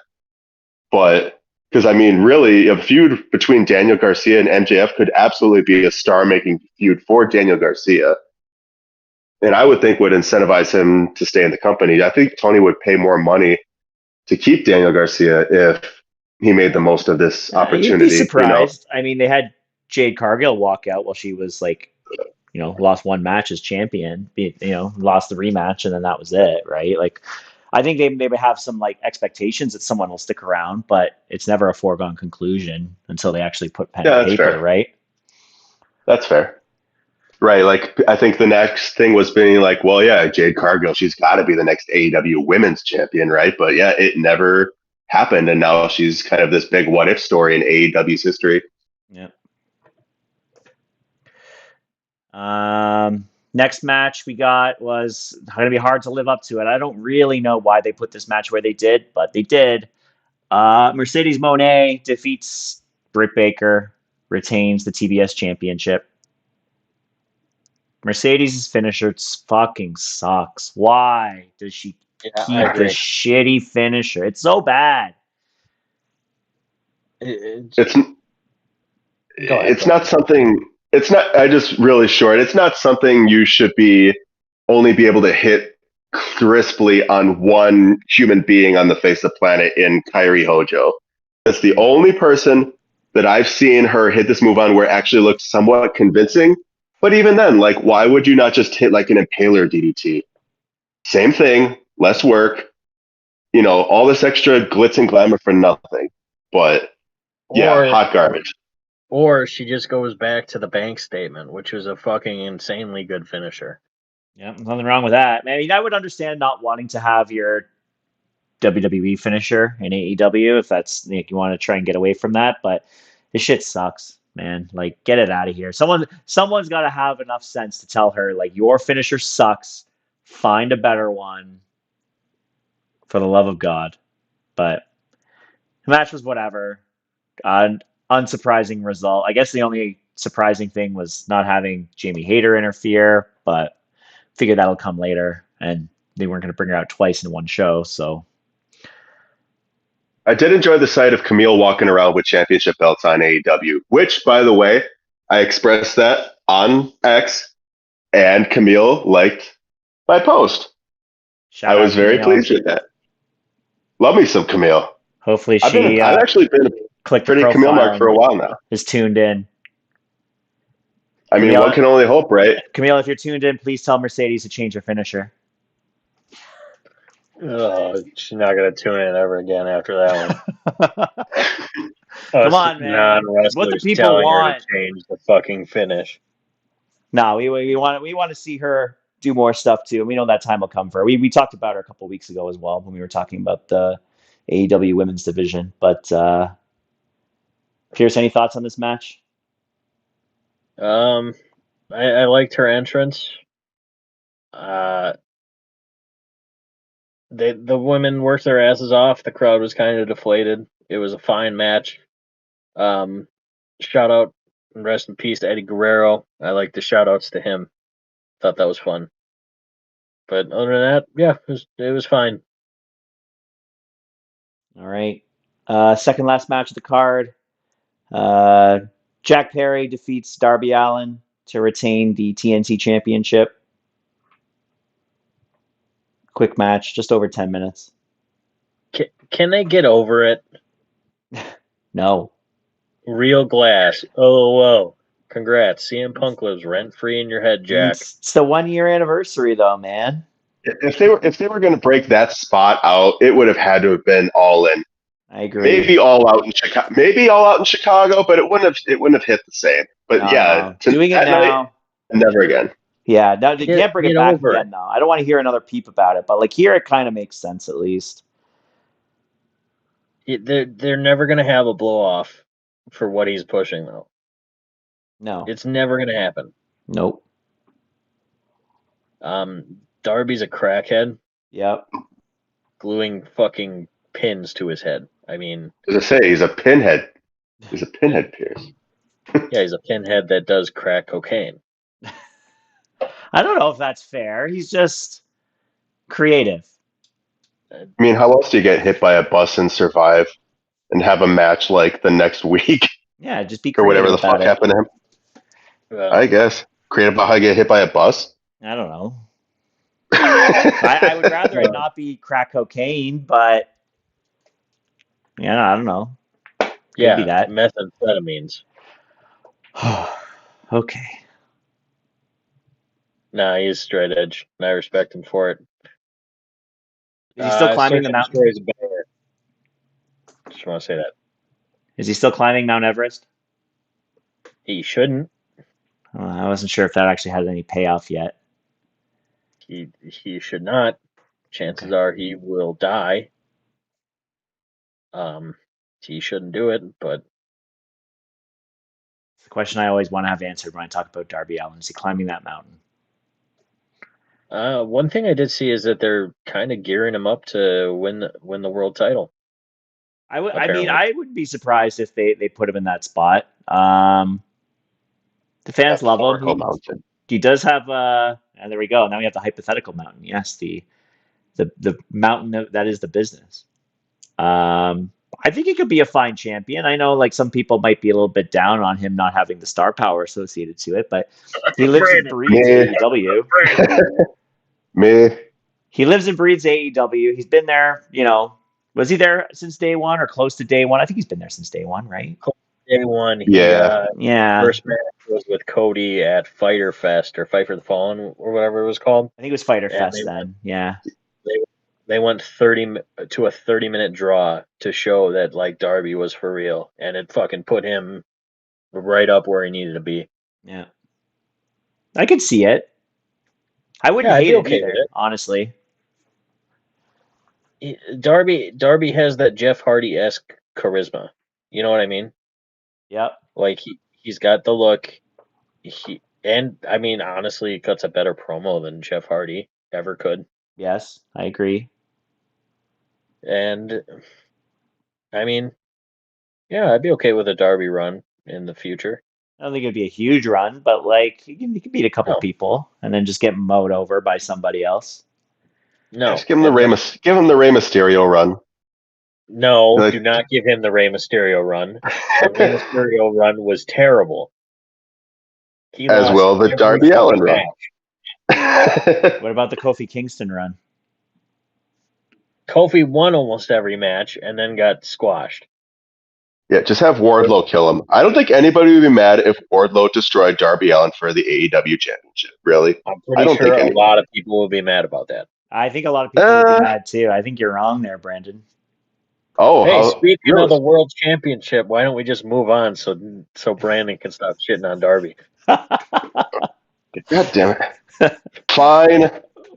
[SPEAKER 1] But because I mean, really, a feud between Daniel Garcia and MJF could absolutely be a star making feud for Daniel Garcia. And I would think would incentivize him to stay in the company. I think Tony would pay more money to keep Daniel Garcia if he made the most of this
[SPEAKER 2] You'd be
[SPEAKER 1] opportunity, you know?
[SPEAKER 2] surprised. I mean, they had Jade Cargill walk out while she was like, lost one match as champion, lost the rematch, and then that was it, right? Like, I think they maybe have some like expectations that someone will stick around, but it's never a foregone conclusion until they actually put pen
[SPEAKER 1] Yeah,
[SPEAKER 2] to
[SPEAKER 1] that's
[SPEAKER 2] paper,
[SPEAKER 1] fair.
[SPEAKER 2] right?
[SPEAKER 1] That's fair. Right. Like, I think the next thing was being like, well, yeah, Jade Cargill, she's got to be the next AEW women's champion, right? But yeah, it never happened. And now she's kind of this big what if story in AEW's history.
[SPEAKER 2] Yeah. Next match we got was going to be hard to live up to it. I don't really know why they put this match where they did, but they did. Mercedes Moné defeats Britt Baker, retains the TBS championship. Mercedes' finisher fucking sucks. Why does she
[SPEAKER 3] Yeah, I
[SPEAKER 2] keep this
[SPEAKER 3] agree.
[SPEAKER 2] shitty finisher? It's so bad.
[SPEAKER 1] It's
[SPEAKER 3] Go ahead.
[SPEAKER 1] it's not something. It's not. I just really short. It's not something you should be only be able to hit crisply on one human being on the face of the planet in Kairi Hojo. That's the only person that I've seen her hit this move on where it actually looks somewhat convincing. But even then, like, why would you not just hit like an impaler DDT? Same thing, less work, all this extra glitz and glamour for nothing. But yeah,
[SPEAKER 3] Or
[SPEAKER 1] hot garbage.
[SPEAKER 3] or she just goes back to the bank statement, which was a fucking insanely good finisher.
[SPEAKER 2] Yeah, nothing wrong with that. I mean, I would understand not wanting to have your WWE finisher in AEW if that's like, you want to try and get away from that, but this shit sucks, man. Like, get it out of here. Someone's got to have enough sense to tell her like your finisher sucks. Find a better one, for the love of God. But the match was whatever. An unsurprising result. I guess the only surprising thing was not having Jamie Hayter interfere, but figure that'll come later. And they weren't going to bring her out twice in one show, so
[SPEAKER 1] I did enjoy the sight of Camille walking around with championship belts on AEW, which, by the way, I expressed that on X, and Camille liked my post.
[SPEAKER 2] Shout
[SPEAKER 1] I
[SPEAKER 2] out
[SPEAKER 1] was very
[SPEAKER 2] Camille.
[SPEAKER 1] pleased with that. Love me some Camille.
[SPEAKER 2] Hopefully she
[SPEAKER 1] I've actually been a
[SPEAKER 2] clicked the
[SPEAKER 1] pretty Camille
[SPEAKER 2] profile
[SPEAKER 1] mark for a
[SPEAKER 2] and
[SPEAKER 1] while now.
[SPEAKER 2] is tuned in.
[SPEAKER 1] I mean,
[SPEAKER 2] Camille,
[SPEAKER 1] one can only hope, right?
[SPEAKER 2] Camille, if you're tuned in, please tell Mercedes to change her finisher.
[SPEAKER 3] Oh, she's not gonna tune in ever again after that one.
[SPEAKER 2] Come
[SPEAKER 3] Us
[SPEAKER 2] on, man. What the
[SPEAKER 3] non-wrestlers
[SPEAKER 2] people
[SPEAKER 3] telling her to
[SPEAKER 2] want.
[SPEAKER 3] change the fucking finish.
[SPEAKER 2] No, we want to see her do more stuff too. And we know that time will come for her. We talked about her a couple weeks ago as well when we were talking about the AEW women's division. But Pierce, any thoughts on this match?
[SPEAKER 3] I liked her entrance. The women worked their asses off. The crowd was kind of deflated. It was a fine match. Shout out and rest in peace to Eddie Guerrero. I like the shout outs to him. Thought that was fun. But other than that, yeah, it was fine.
[SPEAKER 2] All right. Second last match of the card. Jack Perry defeats Darby Allin to retain the TNT Championship. Quick match, just over 10 minutes.
[SPEAKER 3] Can they get over it?
[SPEAKER 2] No.
[SPEAKER 3] Real glass. Oh, whoa. Congrats. CM Punk lives rent free in your head, Jack.
[SPEAKER 2] It's the 1 year anniversary though, man.
[SPEAKER 1] If they were going to break that spot out, it would have had to have been All In.
[SPEAKER 2] I agree.
[SPEAKER 1] Maybe all out in Chicago, but it wouldn't have hit the same. But
[SPEAKER 2] no. Doing it now,
[SPEAKER 1] never again.
[SPEAKER 2] Yeah, no, they can't bring it back again
[SPEAKER 3] it.
[SPEAKER 2] though. I don't want to hear another peep about it, but like here it kind of makes sense at least.
[SPEAKER 3] They're never gonna have a blow off for what he's pushing though.
[SPEAKER 2] No.
[SPEAKER 3] It's never gonna happen.
[SPEAKER 2] Nope.
[SPEAKER 3] Darby's a crackhead.
[SPEAKER 2] Yep.
[SPEAKER 3] Gluing fucking pins to his head. I mean,
[SPEAKER 1] as I say, he's a pinhead. He's a pinhead, Pierce.
[SPEAKER 3] Yeah, he's a pinhead that does crack cocaine.
[SPEAKER 2] I don't know if that's fair. He's just creative.
[SPEAKER 1] I mean, how else do you get hit by a bus and survive and have a match like the next week?
[SPEAKER 2] Yeah, just be
[SPEAKER 1] or
[SPEAKER 2] creative
[SPEAKER 1] whatever the fuck
[SPEAKER 2] about it.
[SPEAKER 1] happened to him. I guess. Creative about how you get hit by a bus?
[SPEAKER 2] I don't know. I would rather it not be crack cocaine, but yeah, I don't know. Could be that.
[SPEAKER 3] Methamphetamines.
[SPEAKER 2] Okay.
[SPEAKER 3] Nah, he's straight edge. And I respect him for it.
[SPEAKER 2] Is he still climbing the mountain?
[SPEAKER 3] Just want to say that.
[SPEAKER 2] Is he still climbing Mount Everest?
[SPEAKER 3] He shouldn't.
[SPEAKER 2] I wasn't sure if that actually had any payoff yet.
[SPEAKER 3] He should not. Chances are he will die. He shouldn't do it, but
[SPEAKER 2] it's the question I always want to have answered when I talk about Darby Allin. Is he climbing that mountain?
[SPEAKER 3] One thing I did see is that they're kind of gearing him up to win the world title.
[SPEAKER 2] I wouldn't be surprised if they put him in that spot. The fans love him. He does have and there we go. Now we have the hypothetical mountain. Yes, the mountain that is the business. I think he could be a fine champion. I know like some people might be a little bit down on him not having the star power associated to it, but he lives and breathes AEW. He lives and breathes AEW. He's been there, was he there since day one or close to day one? I think he's been there since day one, right?
[SPEAKER 3] Day one.
[SPEAKER 2] Yeah.
[SPEAKER 3] First match was with Cody at Fyter Fest or Fight for the Fallen or whatever it was called.
[SPEAKER 2] I think it was Fyter Fest then. Yeah.
[SPEAKER 3] They went 30-minute draw to show that like Darby was for real, and it fucking put him right up where he needed to be.
[SPEAKER 2] Yeah. I could see it. I wouldn't hate it either, honestly.
[SPEAKER 3] Darby has that Jeff Hardy-esque charisma. You know what I mean?
[SPEAKER 2] Yep.
[SPEAKER 3] Like he's got the look. Honestly, he cuts a better promo than Jeff Hardy ever could.
[SPEAKER 2] Yes, I agree.
[SPEAKER 3] And I mean, yeah, I'd be okay with a Darby run in the future.
[SPEAKER 2] I don't think it'd be a huge run, but like he can beat a couple people and then just get mowed over by somebody else.
[SPEAKER 3] No,
[SPEAKER 1] just give him the Rey Mysterio run.
[SPEAKER 3] No,
[SPEAKER 1] Like-
[SPEAKER 3] do not give him the Rey Mysterio run. The Rey Mysterio run was terrible. He
[SPEAKER 1] As
[SPEAKER 3] lost
[SPEAKER 1] will the
[SPEAKER 3] every
[SPEAKER 1] Darby Allin
[SPEAKER 3] fucking
[SPEAKER 1] run.
[SPEAKER 3] match.
[SPEAKER 2] What about the Kofi Kingston run?
[SPEAKER 3] Kofi won almost every match and then got squashed.
[SPEAKER 1] Yeah, just have Wardlow kill him. I don't think anybody would be mad if Wardlow destroyed Darby Allin for the AEW championship. Really?
[SPEAKER 3] I'm
[SPEAKER 1] I
[SPEAKER 3] pretty
[SPEAKER 1] don't
[SPEAKER 3] sure
[SPEAKER 1] think
[SPEAKER 3] a
[SPEAKER 1] any.
[SPEAKER 3] lot of people will be mad about that.
[SPEAKER 2] I think a lot of people would be mad too. I think you're wrong there, Brandon.
[SPEAKER 1] Oh,
[SPEAKER 3] Hey,
[SPEAKER 1] how,
[SPEAKER 3] speaking
[SPEAKER 1] really?
[SPEAKER 3] of the World Championship, why don't we just move on so Brandon can stop shitting on Darby?
[SPEAKER 1] God damn it. Fine.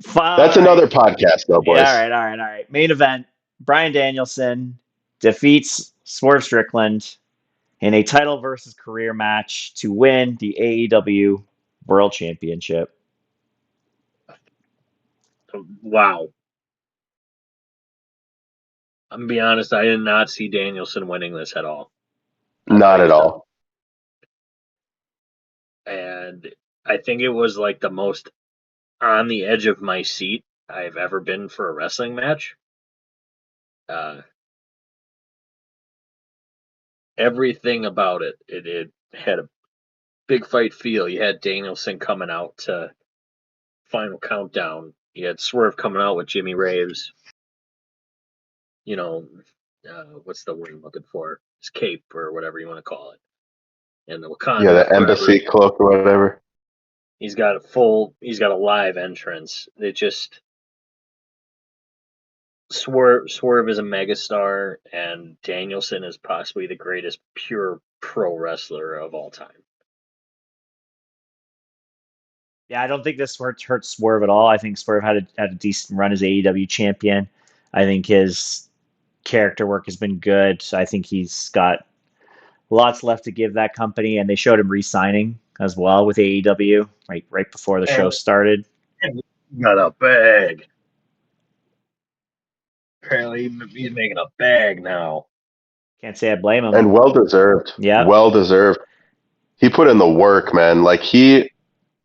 [SPEAKER 2] Fine.
[SPEAKER 1] That's another podcast, though, boys.
[SPEAKER 2] Yeah, all right. Main event: Bryan Danielson defeats Swerve Strickland in a title versus career match to win the AEW World Championship.
[SPEAKER 3] Wow. I'm gonna be honest, I did not see Danielson winning this at all.
[SPEAKER 1] Not at all.
[SPEAKER 3] And I think it was like the most on the edge of my seat I've ever been for a wrestling match. Everything about it had a big fight feel. You had Danielson coming out to Final Countdown. You had Swerve coming out with Jimmy Raves. You know, what's the word I'm looking for? His cape or whatever you want to call it. And the Wakanda.
[SPEAKER 1] Yeah, the embassy cloak or whatever.
[SPEAKER 3] He's got a live entrance. It just Swerve is a megastar, and Danielson is possibly the greatest pure pro wrestler of all time.
[SPEAKER 2] Yeah, I don't think this hurts Swerve at all. I think Swerve had a decent run as AEW champion. I think his character work has been good. I think he's got lots left to give that company, and they showed him re-signing as well with AEW right before the show started.
[SPEAKER 3] Got a bag. Apparently, he's making a bag now.
[SPEAKER 2] Can't say I blame him.
[SPEAKER 1] And well deserved.
[SPEAKER 2] Yeah.
[SPEAKER 1] Well deserved. He put in the work, man. Like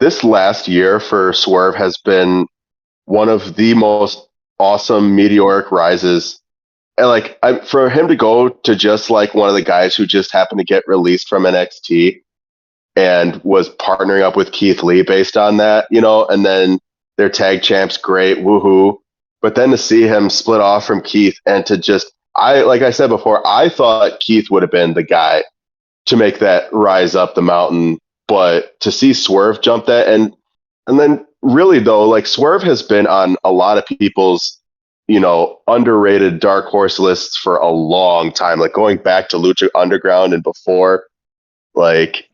[SPEAKER 1] this last year for Swerve has been one of the most awesome meteoric rises. And like for him to go to just like one of the guys who just happened to get released from NXT and was partnering up with Keith Lee based on that, and then their tag champs, great, woohoo. But then to see him split off from Keith and to like I said before, I thought Keith would have been the guy to make that rise up the mountain, but to see Swerve jump that and then really though, like Swerve has been on a lot of people's, underrated dark horse lists for a long time, like going back to Lucha Underground and before, like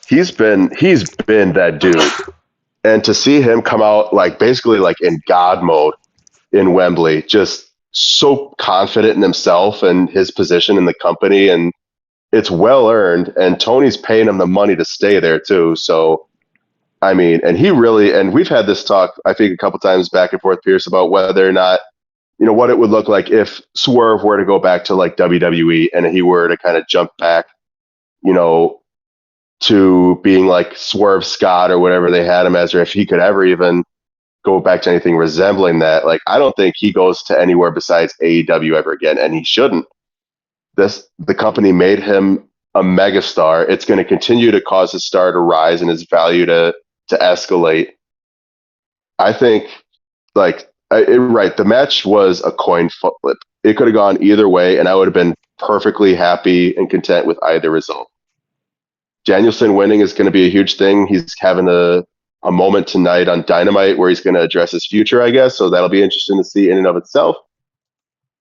[SPEAKER 1] he's been that dude. And to see him come out like basically like in God mode in Wembley, just so confident in himself and his position in the company, and it's well earned, and Tony's paying him the money to stay there too. So, I mean, and we've had this talk, I think, a couple times back and forth, Pierce, about whether or not, what it would look like if Swerve were to go back to like WWE and he were to kind of jump back, to being like Swerve Scott or whatever they had him as, or if he could ever even go back to anything resembling that. Like, I don't think he goes to anywhere besides AEW ever again, and he shouldn't. The company made him a megastar. It's going to continue to cause his star to rise and his value to escalate. I think, right, the match was a coin flip. It could have gone either way, and I would have been perfectly happy and content with either result. Danielson winning is going to be a huge thing. He's having a moment tonight on Dynamite where he's going to address his future, I guess. So that'll be interesting to see in and of itself.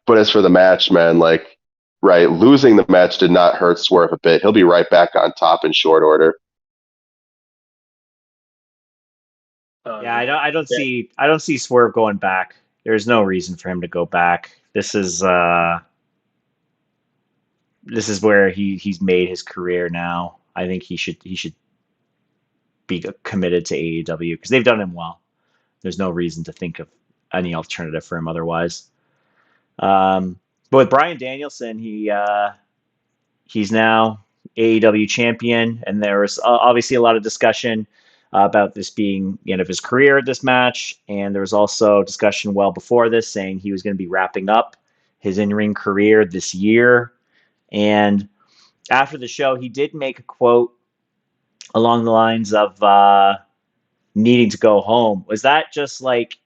[SPEAKER 1] But as for the match, man, like, right, losing the match did not hurt Swerve a bit. He'll be right back on top in short order.
[SPEAKER 2] Yeah, I don't see Swerve going back. There's no reason for him to go back. This is where he's made his career now. I think he should be committed to AEW because they've done him well. There's no reason to think of any alternative for him otherwise. But with Bryan Danielson, he's now AEW champion, and there was obviously a lot of discussion about this being the end of his career at this match, and there was also discussion well before this saying he was going to be wrapping up his in-ring career this year. And after the show, he did make a quote along the lines of needing to go home. Was that just like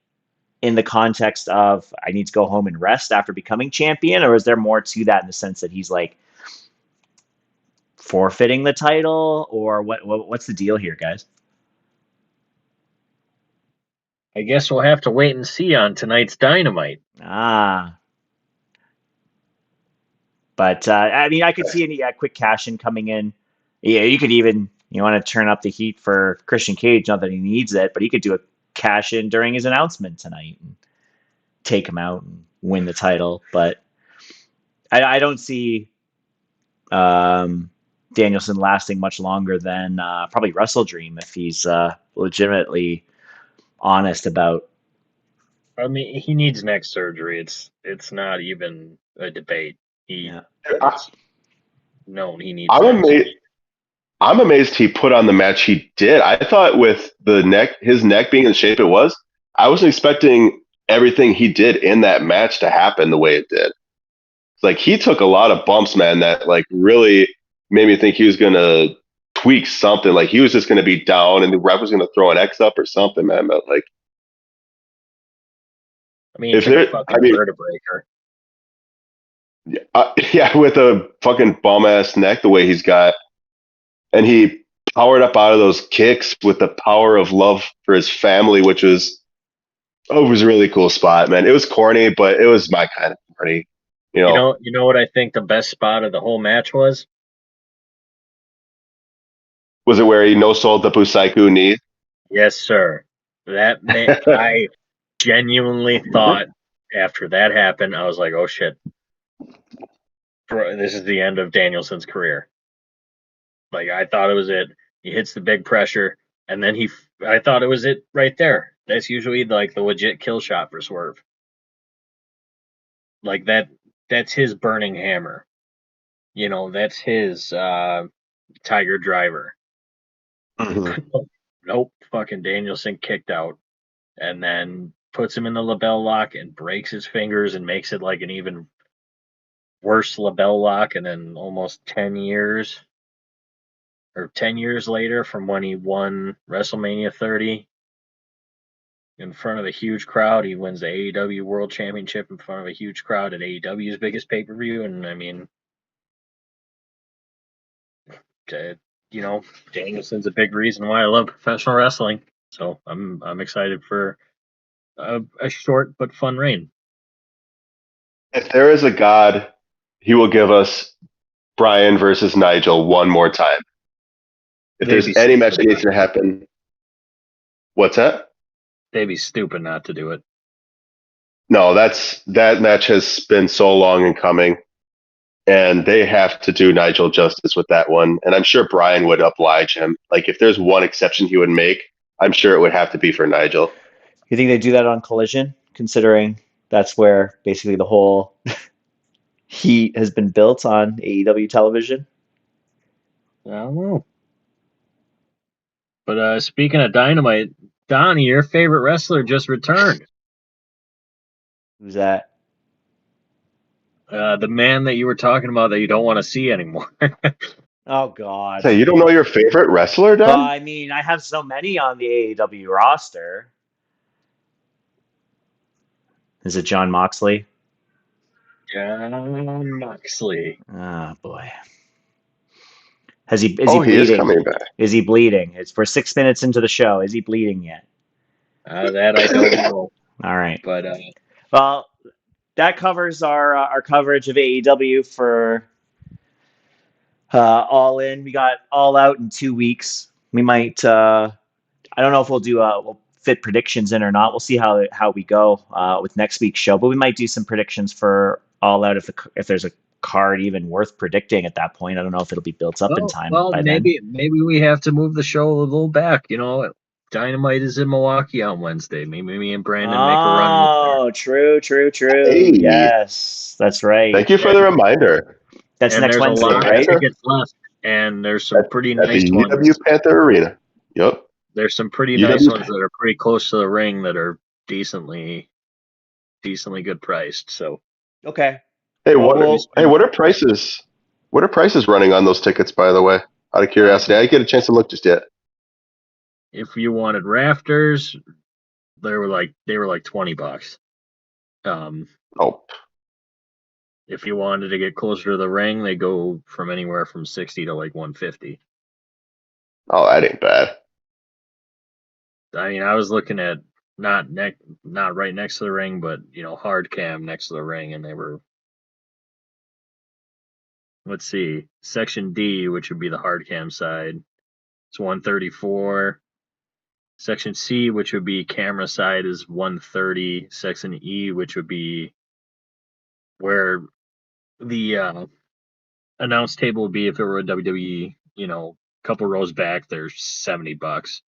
[SPEAKER 2] in the context of I need to go home and rest after becoming champion, or is there more to that in the sense that he's like forfeiting the title, or what's the deal here, guys?
[SPEAKER 3] I guess we'll have to wait and see on tonight's Dynamite.
[SPEAKER 2] But I mean, I could see a quick cash in coming in. Yeah, you could even want to turn up the heat for Christian Cage. Not that he needs it, but he could do a cash in during his announcement tonight and take him out and win the title. But I don't see Danielson lasting much longer than probably Wrestle Dream if he's legitimately honest about.
[SPEAKER 3] I mean, he needs neck surgery. It's not even a debate. It's known he needs.
[SPEAKER 1] I'm amazed he put on the match he did. I thought with his neck being in the shape it was, I wasn't expecting everything he did in that match to happen the way it did. Like, he took a lot of bumps, man, that like really made me think he was gonna tweak something. Like, he was just gonna be down and the ref was gonna throw an X up or something, man. But like,
[SPEAKER 3] I mean, vertebraker.
[SPEAKER 1] Yeah, with a fucking bum ass neck the way he's got, and he powered up out of those kicks with the power of love for his family, which was it was a really cool spot, man. It was corny, but it was my kind of corny.
[SPEAKER 3] You know what I think the best spot of the whole match was?
[SPEAKER 1] Was it where he no-sold the Busaiku knee?
[SPEAKER 3] Yes, sir. That I genuinely thought after that happened, I was like, oh shit. This is the end of Danielson's career. Like, I thought it was it. He hits the big pressure, and then I thought it was it right there. That's usually like the legit kill shot for Swerve. Like that's his burning hammer. That's his Tiger Driver. Nope, fucking Danielson kicked out, and then puts him in the label lock and breaks his fingers and makes it like an even worse label lock. And then almost 10 years later from when he won WrestleMania 30 in front of a huge crowd, he wins the AEW World Championship in front of a huge crowd at AEW's biggest pay-per-view. And I mean, Danielson's a big reason why I love professional wrestling. So I'm excited for a short but fun reign.
[SPEAKER 1] If there is a God, he will give us Bryan versus Nigel one more time. If there's any match that needs to happen, what's that?
[SPEAKER 3] They'd be stupid not to do it.
[SPEAKER 1] No, that match has been so long in coming, and they have to do Nigel justice with that one. And I'm sure Bryan would oblige him. Like, if there's one exception he would make, I'm sure it would have to be for Nigel.
[SPEAKER 2] You think they do that on Collision, considering that's where basically the whole heat has been built on AEW television?
[SPEAKER 3] I don't know. But speaking of Dynamite, Donnie, your favorite wrestler just returned.
[SPEAKER 2] Who's that?
[SPEAKER 3] The man that you were talking about that you don't want to see anymore.
[SPEAKER 2] Oh, God.
[SPEAKER 1] Hey, you don't know your favorite wrestler, Don?
[SPEAKER 2] Well, I mean, I have so many on the AEW roster. Is it Jon Moxley?
[SPEAKER 3] Jon Moxley.
[SPEAKER 2] Oh, boy. Is he
[SPEAKER 1] bleeding?
[SPEAKER 2] He
[SPEAKER 1] is coming back.
[SPEAKER 2] Is he bleeding? We're 6 minutes into the show. Is he bleeding yet?
[SPEAKER 3] That I don't know.
[SPEAKER 2] All right.
[SPEAKER 3] But
[SPEAKER 2] well, that covers our coverage of AEW for All In. We got All Out in 2 weeks. We might. I don't know if we'll fit predictions in or not. We'll see how we go with next week's show. But we might do some predictions for All Out if there's a card even worth predicting at that point. I don't know if it'll be built up in time.
[SPEAKER 3] Well,
[SPEAKER 2] by
[SPEAKER 3] maybe
[SPEAKER 2] then.
[SPEAKER 3] we have to move the show a little back. Dynamite is in Milwaukee on Wednesday. Maybe me and Brandon make a run.
[SPEAKER 2] Oh, true.
[SPEAKER 1] Hey.
[SPEAKER 2] Yes, that's right.
[SPEAKER 1] Thank you for the reminder.
[SPEAKER 2] That's next Wednesday,
[SPEAKER 3] right?
[SPEAKER 2] Right?
[SPEAKER 3] Tickets left, and there's some pretty nice
[SPEAKER 1] the
[SPEAKER 3] ones.
[SPEAKER 1] UW Panther Arena. Yep.
[SPEAKER 3] There's some pretty nice ones that are pretty close to the ring that are decently good priced. So
[SPEAKER 2] Okay.
[SPEAKER 1] Hey,
[SPEAKER 2] Well,
[SPEAKER 1] what are prices? What are prices running on those tickets, by the way? Out of curiosity, I didn't get a chance to look just yet.
[SPEAKER 3] If you wanted rafters, they were like $20. Um,
[SPEAKER 1] Oh,
[SPEAKER 3] if you wanted to get closer to the ring, they go from anywhere from 60 to like 150.
[SPEAKER 1] oh, that ain't bad.
[SPEAKER 3] I mean, I was looking at not right next to the ring, but hard cam next to the ring, and they were, let's see, section D, which would be the hard cam side, it's 134. Section C, which would be camera side, is 130. Section E, which would be where the announce table would be if it were a WWE, couple rows back, there's $70.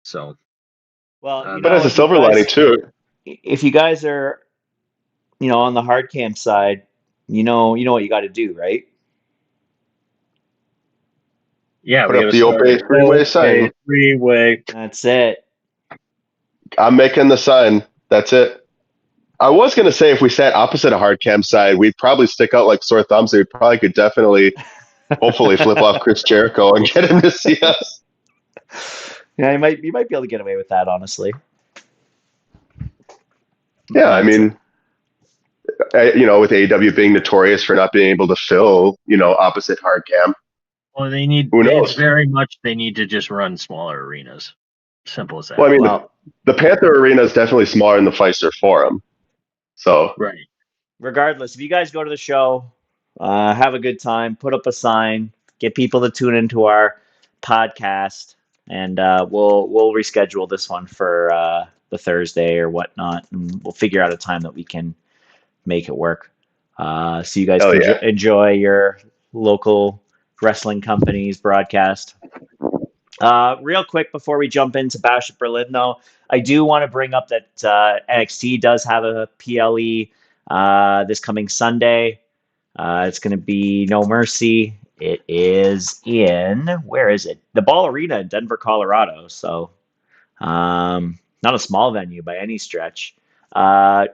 [SPEAKER 3] So,
[SPEAKER 2] well,
[SPEAKER 1] But as a silver lining too,
[SPEAKER 2] if you guys are, on the hard cam side, you know what you got to do, right?
[SPEAKER 3] yeah,
[SPEAKER 1] put
[SPEAKER 3] we got
[SPEAKER 1] up
[SPEAKER 3] to
[SPEAKER 1] the
[SPEAKER 3] start
[SPEAKER 1] Ope-Eh three-way sign.
[SPEAKER 3] three-way.
[SPEAKER 2] That's it.
[SPEAKER 1] I'm making the sign. That's it. I was gonna say if we sat opposite a hard cam side, we'd probably stick out like sore thumbs. We probably could definitely, hopefully, flip off Chris Jericho and get him to see us.
[SPEAKER 2] Yeah, you might be able to get away with that, honestly.
[SPEAKER 1] Yeah, I
[SPEAKER 2] But
[SPEAKER 1] mean, with AEW being notorious for not being able to fill, opposite hard cam,
[SPEAKER 3] Well,
[SPEAKER 1] who
[SPEAKER 3] it's
[SPEAKER 1] knows?
[SPEAKER 3] very much they need to just run smaller arenas. Simple as
[SPEAKER 1] Well, I
[SPEAKER 3] that.
[SPEAKER 1] mean,
[SPEAKER 2] well,
[SPEAKER 1] the Panther Arena is definitely smaller than the Pfizer Forum. So,
[SPEAKER 3] Right.
[SPEAKER 2] regardless, if you guys go to the show, have a good time, put up a sign, get people to tune into our podcast, and we'll reschedule this one for the Thursday or whatnot, and we'll figure out a time that we can make it work. So you guys
[SPEAKER 1] hell
[SPEAKER 2] can
[SPEAKER 1] yeah.
[SPEAKER 2] enjoy your local wrestling company's broadcast. Real quick before we jump into Bash at Berlin, though, I do want to bring up that NXT does have a PLE this coming Sunday. It's going to be No Mercy. It is in, where is it? The Ball Arena in Denver, Colorado. So not a small venue by any stretch.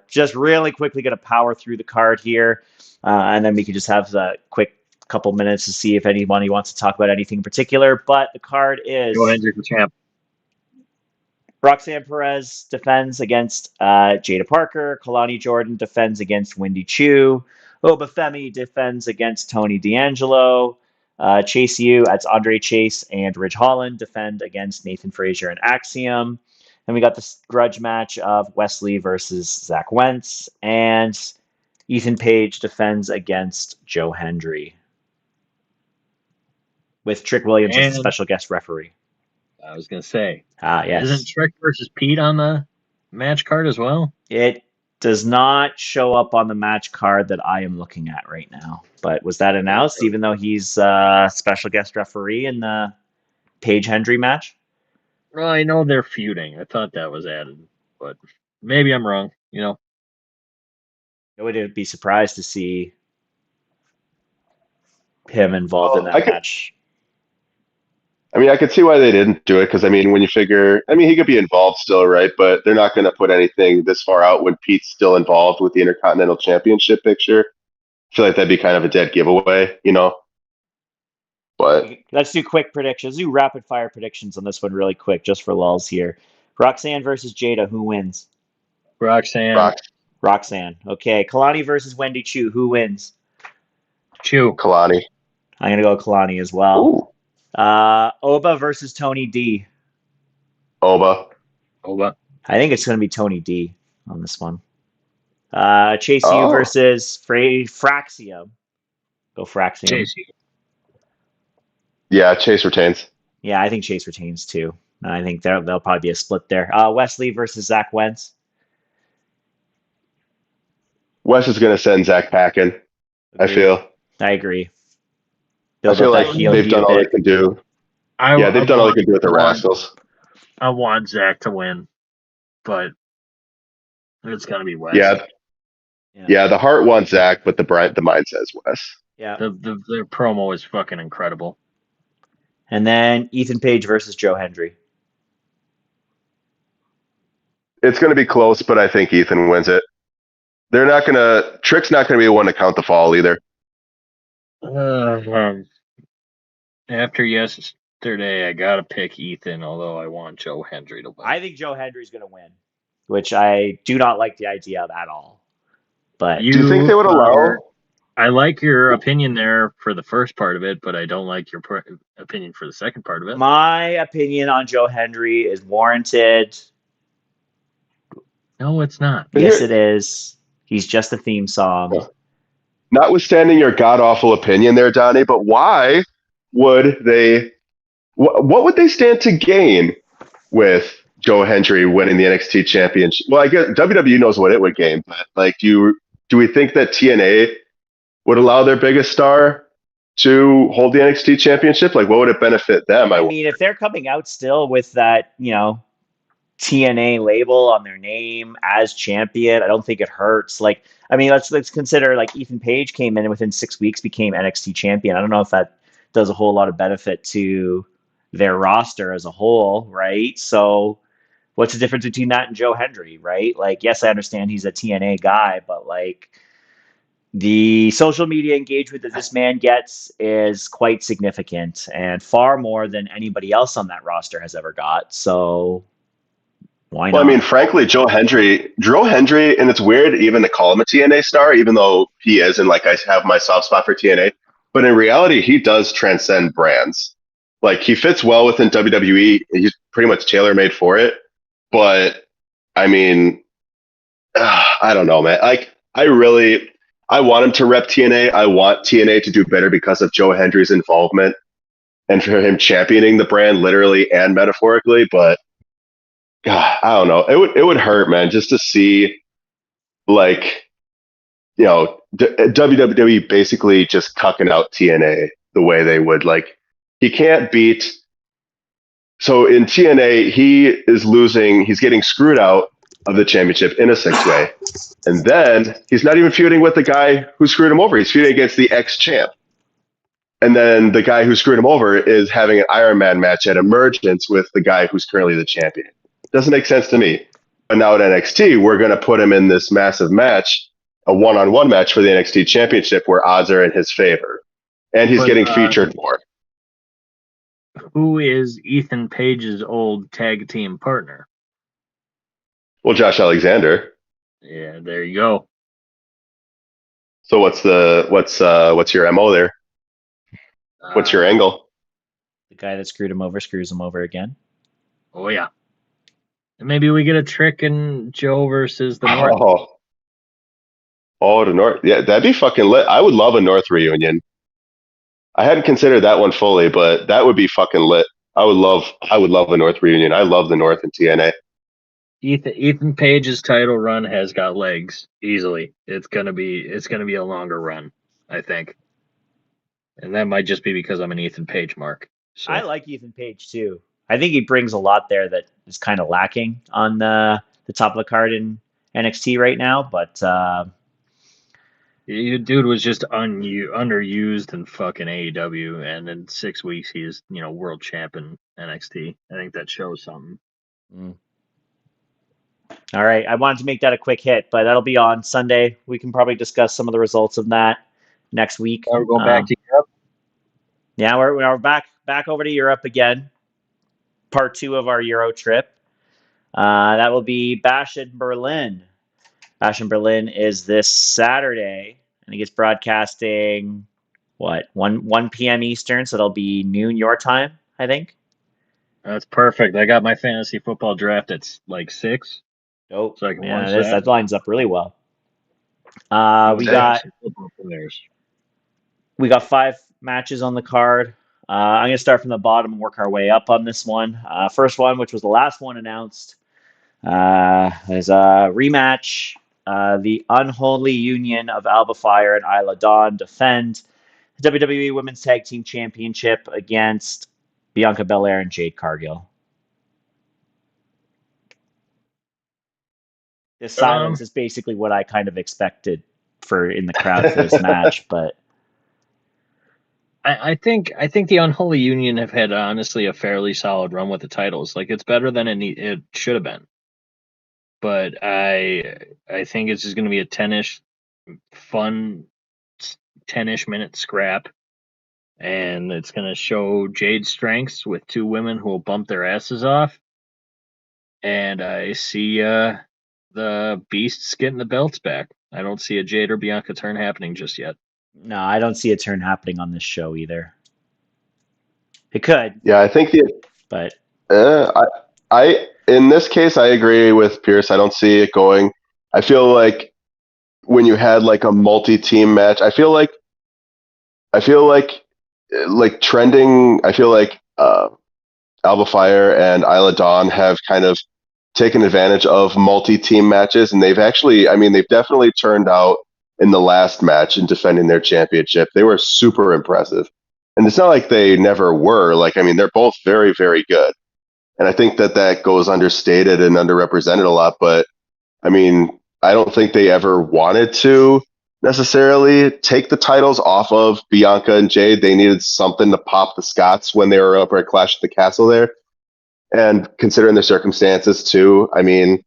[SPEAKER 2] Just really quickly going to power through the card here, and then we can just have a quick couple minutes to see if anybody wants to talk about anything in particular. But the card
[SPEAKER 3] Go
[SPEAKER 2] is
[SPEAKER 3] ahead, you're the champ.
[SPEAKER 2] Roxanne Perez defends against Jada Parker. Kalani Jordan defends against Wendy Chu. Obafemi defends against Tony D'Angelo. Chase U, that's Andre Chase and Ridge Holland, defend against Nathan Frazier and Axiom. Then we got this grudge match of Wesley versus Zach Wentz. And Ethan Page defends against Joe Hendry, with Trick Williams as the
[SPEAKER 3] And
[SPEAKER 2] special guest referee.
[SPEAKER 3] I was gonna say, isn't
[SPEAKER 2] Yes.
[SPEAKER 3] Trick versus Pete on the match card as well?
[SPEAKER 2] It does not show up on the match card that I am looking at right now. But was that announced, even though he's a special guest referee in the Page Hendry match?
[SPEAKER 3] Well, I know they're feuding. I thought that was added, but maybe I'm wrong.
[SPEAKER 2] I would be surprised to see him involved in
[SPEAKER 1] Well,
[SPEAKER 2] that match.
[SPEAKER 1] I could see why they didn't do it because, when you figure, he could be involved still, right? But they're not going to put anything this far out when Pete's still involved with the Intercontinental Championship picture. I feel like that'd be kind of a dead giveaway. But
[SPEAKER 2] Let's do quick predictions. Let's do rapid fire predictions on this one really quick, just for lulls here. Roxanne versus Jada, who wins?
[SPEAKER 3] Roxanne.
[SPEAKER 1] Rock,
[SPEAKER 2] Roxanne. Okay. Kalani versus Wendy Chu, who wins?
[SPEAKER 3] Chu.
[SPEAKER 1] Kalani.
[SPEAKER 2] I'm going to go Kalani as well.
[SPEAKER 1] Ooh,
[SPEAKER 2] Oba versus Tony D.
[SPEAKER 1] Oba.
[SPEAKER 3] Oba.
[SPEAKER 2] I think it's going to be Tony D on this one. Chase U
[SPEAKER 1] Oh,
[SPEAKER 2] versus Fraxium. Go Fraxium.
[SPEAKER 3] Chase.
[SPEAKER 1] yeah, Chase retains.
[SPEAKER 2] Yeah, I think Chase retains too. I think there'll probably be a split there. Wesley versus Zach Wentz.
[SPEAKER 1] Wes is going to send Zach packing. I feel.
[SPEAKER 2] I agree.
[SPEAKER 1] I
[SPEAKER 2] Build
[SPEAKER 1] feel
[SPEAKER 2] up that
[SPEAKER 1] like
[SPEAKER 2] heel
[SPEAKER 1] they've
[SPEAKER 2] heat
[SPEAKER 1] done
[SPEAKER 2] a
[SPEAKER 1] all they
[SPEAKER 2] bit.
[SPEAKER 1] can do. Yeah, they've done all they can do with the Rascals.
[SPEAKER 3] I want Zach to win, but it's gonna be Wes.
[SPEAKER 1] Yeah. The heart wants Zach, but the mind says Wes.
[SPEAKER 2] Yeah.
[SPEAKER 3] Their promo is fucking incredible.
[SPEAKER 2] And then Ethan Page versus Joe Hendry.
[SPEAKER 1] It's going to be close, but I think Ethan wins it. Trick's not gonna be the one to count the fall either.
[SPEAKER 3] After yesterday, I gotta pick Ethan, although I want Joe Hendry to win.
[SPEAKER 2] I think Joe Hendry's going to win, which I do not like the idea of at all. But
[SPEAKER 1] Do you think they would allow?
[SPEAKER 3] I like your opinion there for the first part of it, but I don't like your opinion for the second part of it.
[SPEAKER 2] my opinion on Joe Hendry is warranted.
[SPEAKER 3] No, it's not.
[SPEAKER 2] Yes, it is. He's just a theme song.
[SPEAKER 1] Notwithstanding your god awful opinion there, Donnie, but why would they? What would they stand to gain with Joe Hendry winning the NXT championship? Well, I guess WWE knows what it would gain, but like, do we think that TNA would allow their biggest star to hold the NXT championship? Like, what would it benefit them?
[SPEAKER 2] I mean, if they're coming out still with that, TNA label on their name as champion, I don't think it hurts. Like, I mean, let's consider like Ethan Page came in and within 6 weeks became NXT champion. I don't know if that does a whole lot of benefit to their roster as a whole, right? So, what's the difference between that and Joe Hendry, right? Like, yes, I understand he's a TNA guy, but like the social media engagement that this man gets is quite significant and far more than anybody else on that roster has ever got. So why not?
[SPEAKER 1] Well, I mean, frankly, Joe Hendry, and it's weird even to call him a TNA star, even though he is, and like I have my soft spot for TNA. But in reality, he does transcend brands. Like, he fits well within WWE. He's pretty much tailor made for it. But I mean, I don't know, man. Like, I want him to rep TNA. I want TNA to do better because of Joe Hendry's involvement and for him championing the brand literally and metaphorically. But God, I don't know. It would hurt, man, just to see like, WWE basically just cucking out TNA the way they would. Like, he can't beat. So in TNA, he is losing. He's getting screwed out of the championship in a 6-way, and then he's not even feuding with the guy who screwed him over. He's feuding against the ex-champ. And then the guy who screwed him over is having an Iron Man match at Emergence with the guy who's currently the champion. Doesn't make sense to me. But now at NXT, we're going to put him in this massive match, a one-on-one match for the NXT championship where odds are in his favor. And he's getting featured more.
[SPEAKER 3] Who is Ethan Page's old tag team partner?
[SPEAKER 1] Well, Josh Alexander.
[SPEAKER 3] Yeah, there you go.
[SPEAKER 1] So what's your MO there? What's your angle?
[SPEAKER 2] The guy that screwed him over screws him over again.
[SPEAKER 3] Oh yeah. And maybe we get a Trick and Joe versus the North.
[SPEAKER 1] Oh, the North. Yeah, that'd be fucking lit. I would love a North reunion. I hadn't considered that one fully, but that would be fucking lit. I would love a North reunion. I love the North in TNA.
[SPEAKER 3] Ethan Page's title run has got legs easily. It's gonna be a longer run, I think. And that might just be because I'm an Ethan Page mark. So.
[SPEAKER 2] I like Ethan Page too. I think he brings a lot there that is kind of lacking on the top of the card in NXT right now. But
[SPEAKER 3] dude was just underused in fucking AEW, and in 6 weeks he's world champ in NXT. I think that shows something.
[SPEAKER 2] All right, I wanted to make that a quick hit, but that'll be on Sunday. We can probably discuss some of the results of that next week.
[SPEAKER 3] We're going back to Europe.
[SPEAKER 2] Yeah, we're back over to Europe again. Part 2 of our Euro trip. That will be Bash in Berlin. Bash in Berlin is this Saturday. I think it's broadcasting 1 p.m. Eastern, so it'll be noon your time, I think.
[SPEAKER 3] That's perfect. I got my fantasy football draft at like 6.
[SPEAKER 2] Oh,
[SPEAKER 3] so I can
[SPEAKER 2] watch that lines up really well. We got 5 matches on the card. I'm going to start from the bottom and work our way up on this one. First one, which was the last one announced, is a rematch. The unholy union of Alba Fire and Isla Dawn defend the WWE Women's Tag Team Championship against Bianca Belair and Jade Cargill. This silence is basically what I kind of expected in the crowd for this match, but
[SPEAKER 3] I think the Unholy Union have had honestly a fairly solid run with the titles. Like, it's better than it should have been. but I think it's just going to be a 10-ish fun 10-ish minute scrap, and it's going to show Jade's strengths with two women who will bump their asses off, and I see the Beasts getting the belts back. I don't see a Jade or Bianca turn happening just yet.
[SPEAKER 2] No, I don't see a turn happening on this show either. It could,
[SPEAKER 1] Yeah, I think
[SPEAKER 2] but
[SPEAKER 1] I in this case I agree with Pierce. I don't see it going. I feel like when you had like a multi-team match, I feel like trending. I feel like Alba Fire and Isla Dawn have kind of taken advantage of multi-team matches, and they've definitely turned out in the last match in defending their championship. They were super impressive, and it's not like they never were. Like, I mean, they're both very, very good, and I think that goes understated and underrepresented a lot. But I mean, I don't think they ever wanted to necessarily take the titles off of Bianca and Jade. They needed something to pop the Scots when they were up at Clash at the Castle there. And considering their circumstances too, I mean,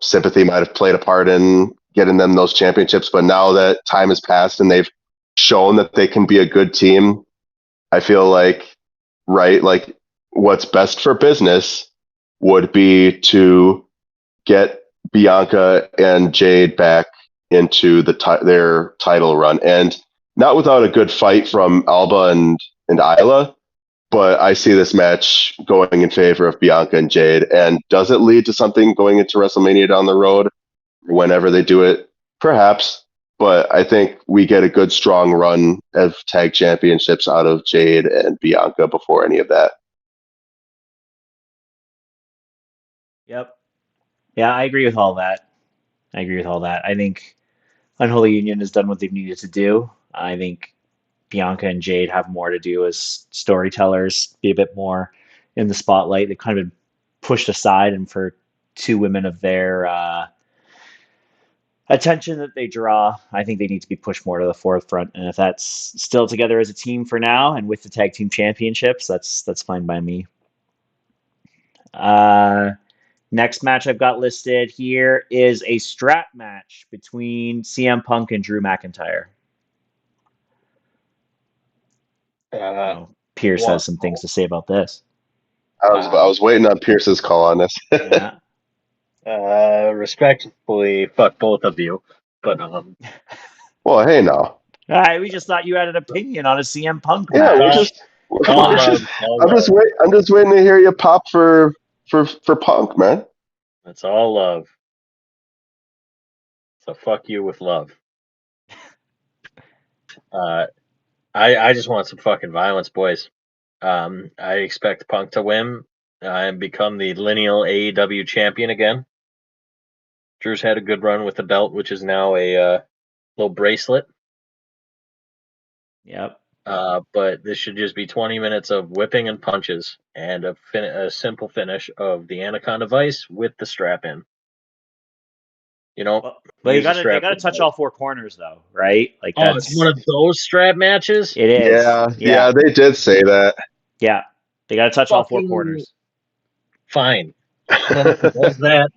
[SPEAKER 1] sympathy might have played a part in getting them those championships. But now that time has passed and they've shown that they can be a good team, I feel like, right, like what's best for business would be to get Bianca and Jade back into their title run, and not without a good fight from Alba and Isla. But I see this match going in favor of Bianca and Jade. And does it lead to something going into WrestleMania down the road, whenever they do it? Perhaps. But I think we get a good, strong run of tag championships out of Jade and Bianca before any of that.
[SPEAKER 2] yep. Yeah, I agree with all that. I think Unholy Union has done what they've needed to do. I think Bianca and Jade have more to do as storytellers, be a bit more in the spotlight. They've kind of been pushed aside, and for two women of their attention that they draw, I think they need to be pushed more to the forefront. And if that's still together as a team for now and with the tag team championships, that's fine by me. Next match I've got listed here is a strap match between CM Punk and Drew McIntyre. Oh, Pierce has some things to say about this.
[SPEAKER 1] I was waiting on Pierce's call on this.
[SPEAKER 2] Yeah.
[SPEAKER 3] Respectfully, fuck both of you. But
[SPEAKER 1] Well, hey, now.
[SPEAKER 2] All right, we just thought you had an opinion on a CM Punk
[SPEAKER 1] Yeah,
[SPEAKER 2] match.
[SPEAKER 1] I'm just waiting to hear you pop for Punk, man.
[SPEAKER 3] It's all love. So fuck you with love. I just want some fucking violence, boys. I expect Punk to win and become the lineal AEW champion again. Drew's had a good run with the belt, which is now a little bracelet.
[SPEAKER 2] Yep.
[SPEAKER 3] But this should just be 20 minutes of whipping and punches and a simple finish of the Anaconda Vice with the strap in.
[SPEAKER 2] Well, you gotta touch all four corners though, right? Like that's
[SPEAKER 3] it's one of those strap matches.
[SPEAKER 2] It is.
[SPEAKER 1] Yeah, they did say that.
[SPEAKER 2] Yeah, they gotta touch all four corners.
[SPEAKER 3] Fine. Does that?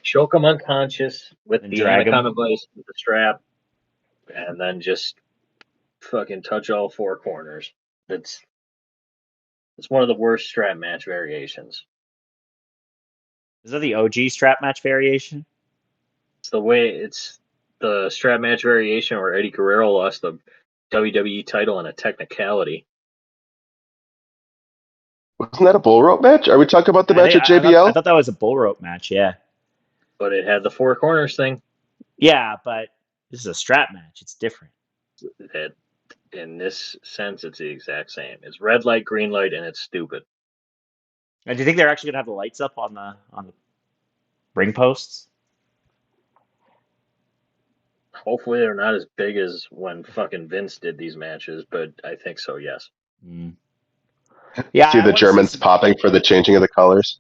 [SPEAKER 3] Choke them unconscious with the Anaconda Vice with the strap, and then just fucking touch all four corners. It's one of the worst strap match variations.
[SPEAKER 2] Is that the OG strap match variation?
[SPEAKER 3] It's the strap match variation where Eddie Guerrero lost the WWE title on a technicality.
[SPEAKER 1] Wasn't that a bull rope match? Are we talking about the match at JBL?
[SPEAKER 2] I thought that was a bull rope match, yeah.
[SPEAKER 3] But it had the four corners thing.
[SPEAKER 2] Yeah, but this is a strap match. It's different.
[SPEAKER 3] In this sense, it's the exact same. It's red light, green light, and it's stupid.
[SPEAKER 2] And do you think they're actually gonna have the lights up on the ring posts?
[SPEAKER 3] Hopefully they're not as big as when fucking Vince did these matches, but I think so, yes.
[SPEAKER 2] Yeah.
[SPEAKER 1] See the Germans popping for the changing of the colors.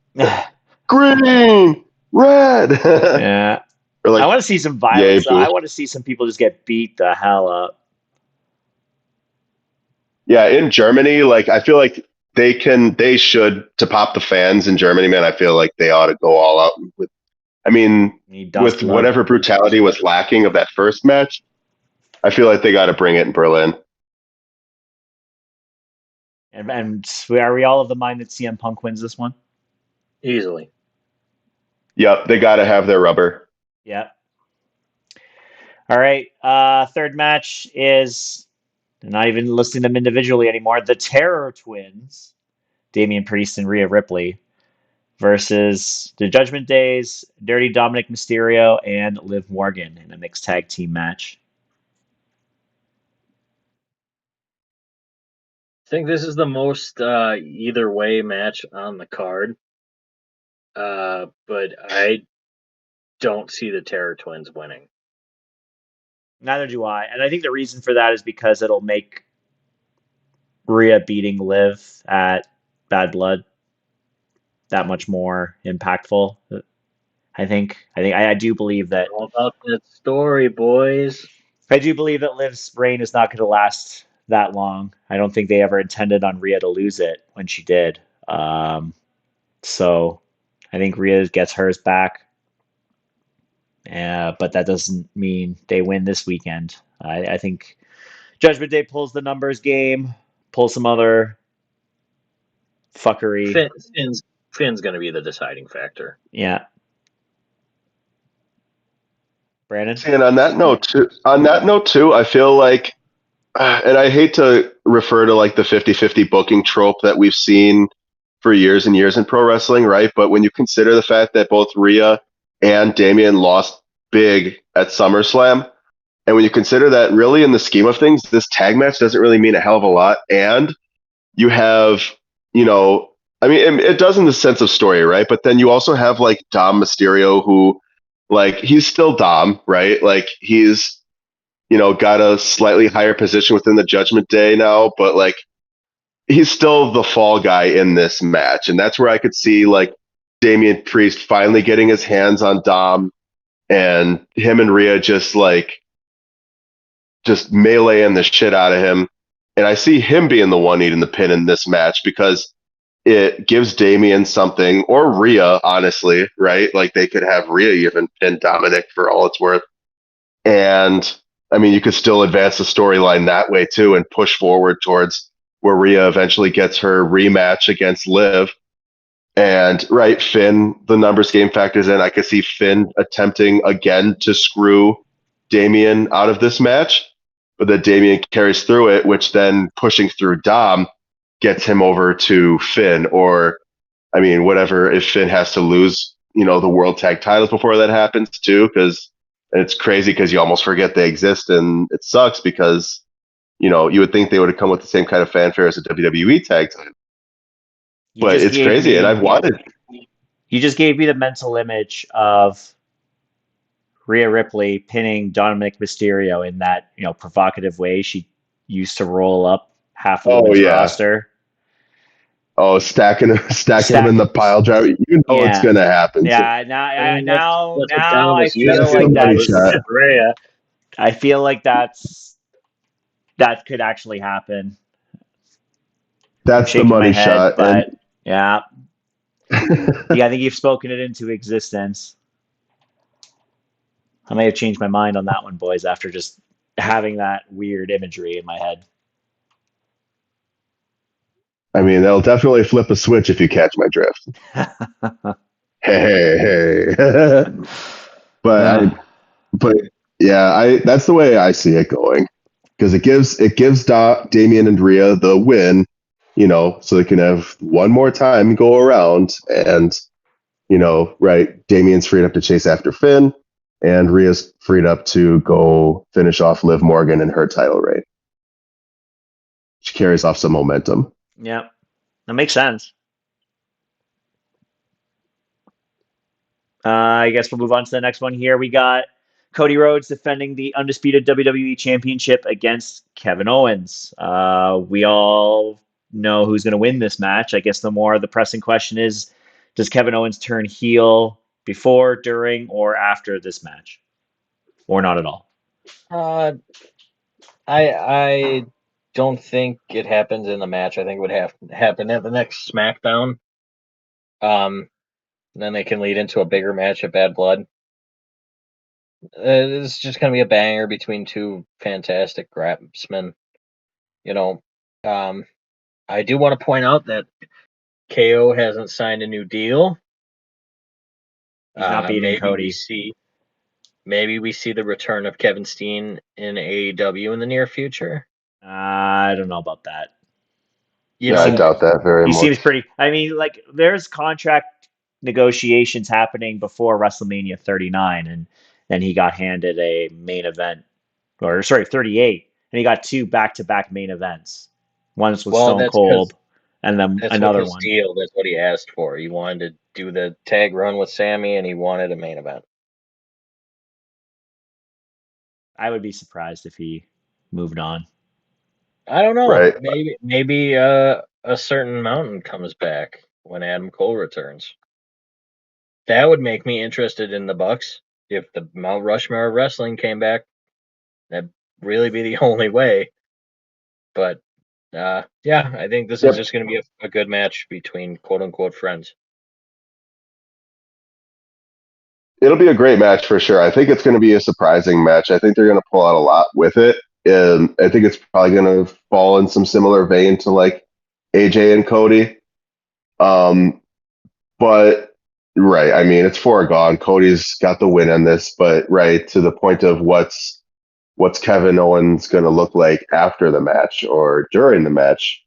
[SPEAKER 1] Green, red.
[SPEAKER 2] Yeah. I want to see some violence. I want to see some people just get beat the hell up.
[SPEAKER 1] Yeah, in Germany, like I feel like they should, to pop the fans in Germany, man. I feel like they ought to go all out with. I mean,
[SPEAKER 2] Need
[SPEAKER 1] with
[SPEAKER 2] dust love.
[SPEAKER 1] whatever brutality was lacking of that first match, I feel like they got to bring it in Berlin.
[SPEAKER 2] And are we all of the mind that CM Punk wins this one?
[SPEAKER 3] Easily.
[SPEAKER 1] Yep, they got to have their rubber.
[SPEAKER 2] Yeah. All right. Third match is not even listing them individually anymore. The Terror Twins, Damian Priest and Rhea Ripley, versus the Judgment Days, Dirty Dominic Mysterio, and Liv Morgan in a mixed tag team match.
[SPEAKER 3] I think this is the most either way match on the card. But I don't see the Terror Twins winning.
[SPEAKER 2] Neither do I. And I think the reason for that is because it'll make Rhea beating Liv at Bad Blood that much more impactful. I do believe that
[SPEAKER 3] All about that story, boys.
[SPEAKER 2] Liv's reign is not going to last that long. I don't think they ever intended on Rhea to lose it when she did. So I think Rhea gets hers back. But that doesn't mean they win this weekend. I think Judgment Day pulls the numbers game, pulls some other fuckery.
[SPEAKER 3] Finn's going to be the deciding factor.
[SPEAKER 2] Yeah. Brandon?
[SPEAKER 1] See, and on that note too, I feel like, and I hate to refer to like the 50-50 booking trope that we've seen for years and years in pro wrestling, right? But when you consider the fact that both Rhea and Damian lost big at SummerSlam, and when you consider that really in the scheme of things, this tag match doesn't really mean a hell of a lot. And you have, I mean, it does in the sense of story, right? But then you also have like Dom Mysterio, who, like, he's still Dom, right? Like, he's, got a slightly higher position within the Judgment Day now, but like, he's still the fall guy in this match. And that's where I could see like Damian Priest finally getting his hands on Dom and him and Rhea just meleeing the shit out of him. And I see him being the one eating the pin in this match because it gives Damian something, or Rhea, honestly, right? Like they could have Rhea even pin Dominic for all it's worth. And I mean, you could still advance the storyline that way too and push forward towards where Rhea eventually gets her rematch against Liv. And right, Finn, the numbers game factors in. I could see Finn attempting again to screw Damian out of this match, but that Damian carries through it, which then pushing through Dom gets him over to Finn. Or, I mean, whatever, if Finn has to lose, the world tag titles before that happens too, because it's crazy because you almost forget they exist, and it sucks because, you would think they would have come with the same kind of fanfare as a WWE tag title. But it's crazy, and I've wanted.
[SPEAKER 2] You just gave me the mental image of Rhea Ripley pinning Dominic Mysterio in that provocative way she used to roll up half the women's roster.
[SPEAKER 1] Oh, stacking him in the pile driver. You know it's gonna happen.
[SPEAKER 2] Yeah, now I feel like
[SPEAKER 3] Rhea.
[SPEAKER 2] I feel like that could actually happen.
[SPEAKER 1] That's the money shot,
[SPEAKER 2] but yeah. I think you've spoken it into existence. I may have changed my mind on that one, boys, after just having that weird imagery in my head.
[SPEAKER 1] I mean, that'll definitely flip a switch if you catch my drift. hey. But yeah, that's the way I see it going, because it gives Damian and Rhea the win, so they can have one more time go around, and right, Damian's freed up to chase after Finn, and Rhea's freed up to go finish off Liv Morgan in her title reign. She carries off some momentum.
[SPEAKER 2] Yeah, that makes sense. I guess we'll move on to the next one here. We got Cody Rhodes defending the undisputed WWE Championship against Kevin Owens. We all know who's going to win this match. I guess the pressing question is, does Kevin Owens turn heel before, during, or after this match? Or not at all?
[SPEAKER 3] I don't think it happens in the match. I think it would have to happen at the next SmackDown. Then they can lead into a bigger match at Bad Blood. It's just going to be a banger between two fantastic craftsmen. You know, I do want to point out that KO hasn't signed a new deal.
[SPEAKER 2] He's not beating Cody.
[SPEAKER 3] Maybe we see the return of Kevin Steen in AEW in the near future.
[SPEAKER 2] I don't know about that.
[SPEAKER 1] Yeah, I doubt that very much.
[SPEAKER 2] He seems pretty. I mean, like there's contract negotiations happening before WrestleMania 39, and then he got handed a main event, or sorry, 38, and he got two back-to-back main events. Once with Stone Cold, and then another one.
[SPEAKER 3] Deal. That's what he asked for. He wanted to do the tag run with Sammy, and he wanted a main event.
[SPEAKER 2] I would be surprised if he moved on.
[SPEAKER 3] I don't know.
[SPEAKER 1] Right.
[SPEAKER 3] Maybe a certain mountain comes back when Adam Cole returns. That would make me interested in the Bucks. If the Mount Rushmore of wrestling came back, that'd really be the only way. But yeah, I think this is just going to be a good match between quote unquote friends.
[SPEAKER 1] It'll be a great match for sure. I think it's going to be a surprising match. I think they're going to pull out a lot with it. And I think it's probably going to fall in some similar vein to like AJ and Cody. But right, I mean, it's foregone. Cody's got the win on this, but right to the point of what's Kevin Owens going to look like after the match or during the match.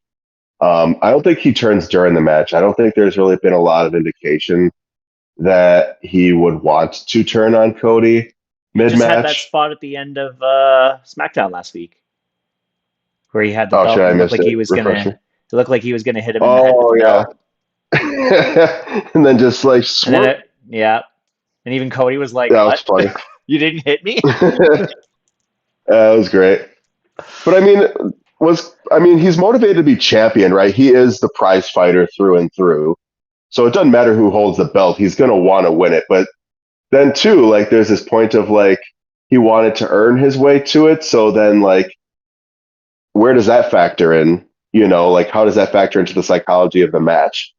[SPEAKER 1] I don't think he turns during the match. I don't think there's really been a lot of indication that he would want to turn on Cody mid-match.
[SPEAKER 2] Just had that spot at the end of SmackDown last week, where he had the belt.
[SPEAKER 1] It
[SPEAKER 2] looked like he was gonna. It looked like he was gonna hit him in the head with the belt.
[SPEAKER 1] And then just like swerve.
[SPEAKER 2] Yeah. And even Cody was like,
[SPEAKER 1] that
[SPEAKER 2] "What?
[SPEAKER 1] was funny.
[SPEAKER 2] You didn't hit me?"
[SPEAKER 1] That was great. But I mean, he's motivated to be champion, right? He is the prize fighter through and through. So it doesn't matter who holds the belt. He's going to want to win it. But then too, like there's this point of like he wanted to earn his way to it. So then like where does that factor in? You know, like how does that factor into the psychology of the match?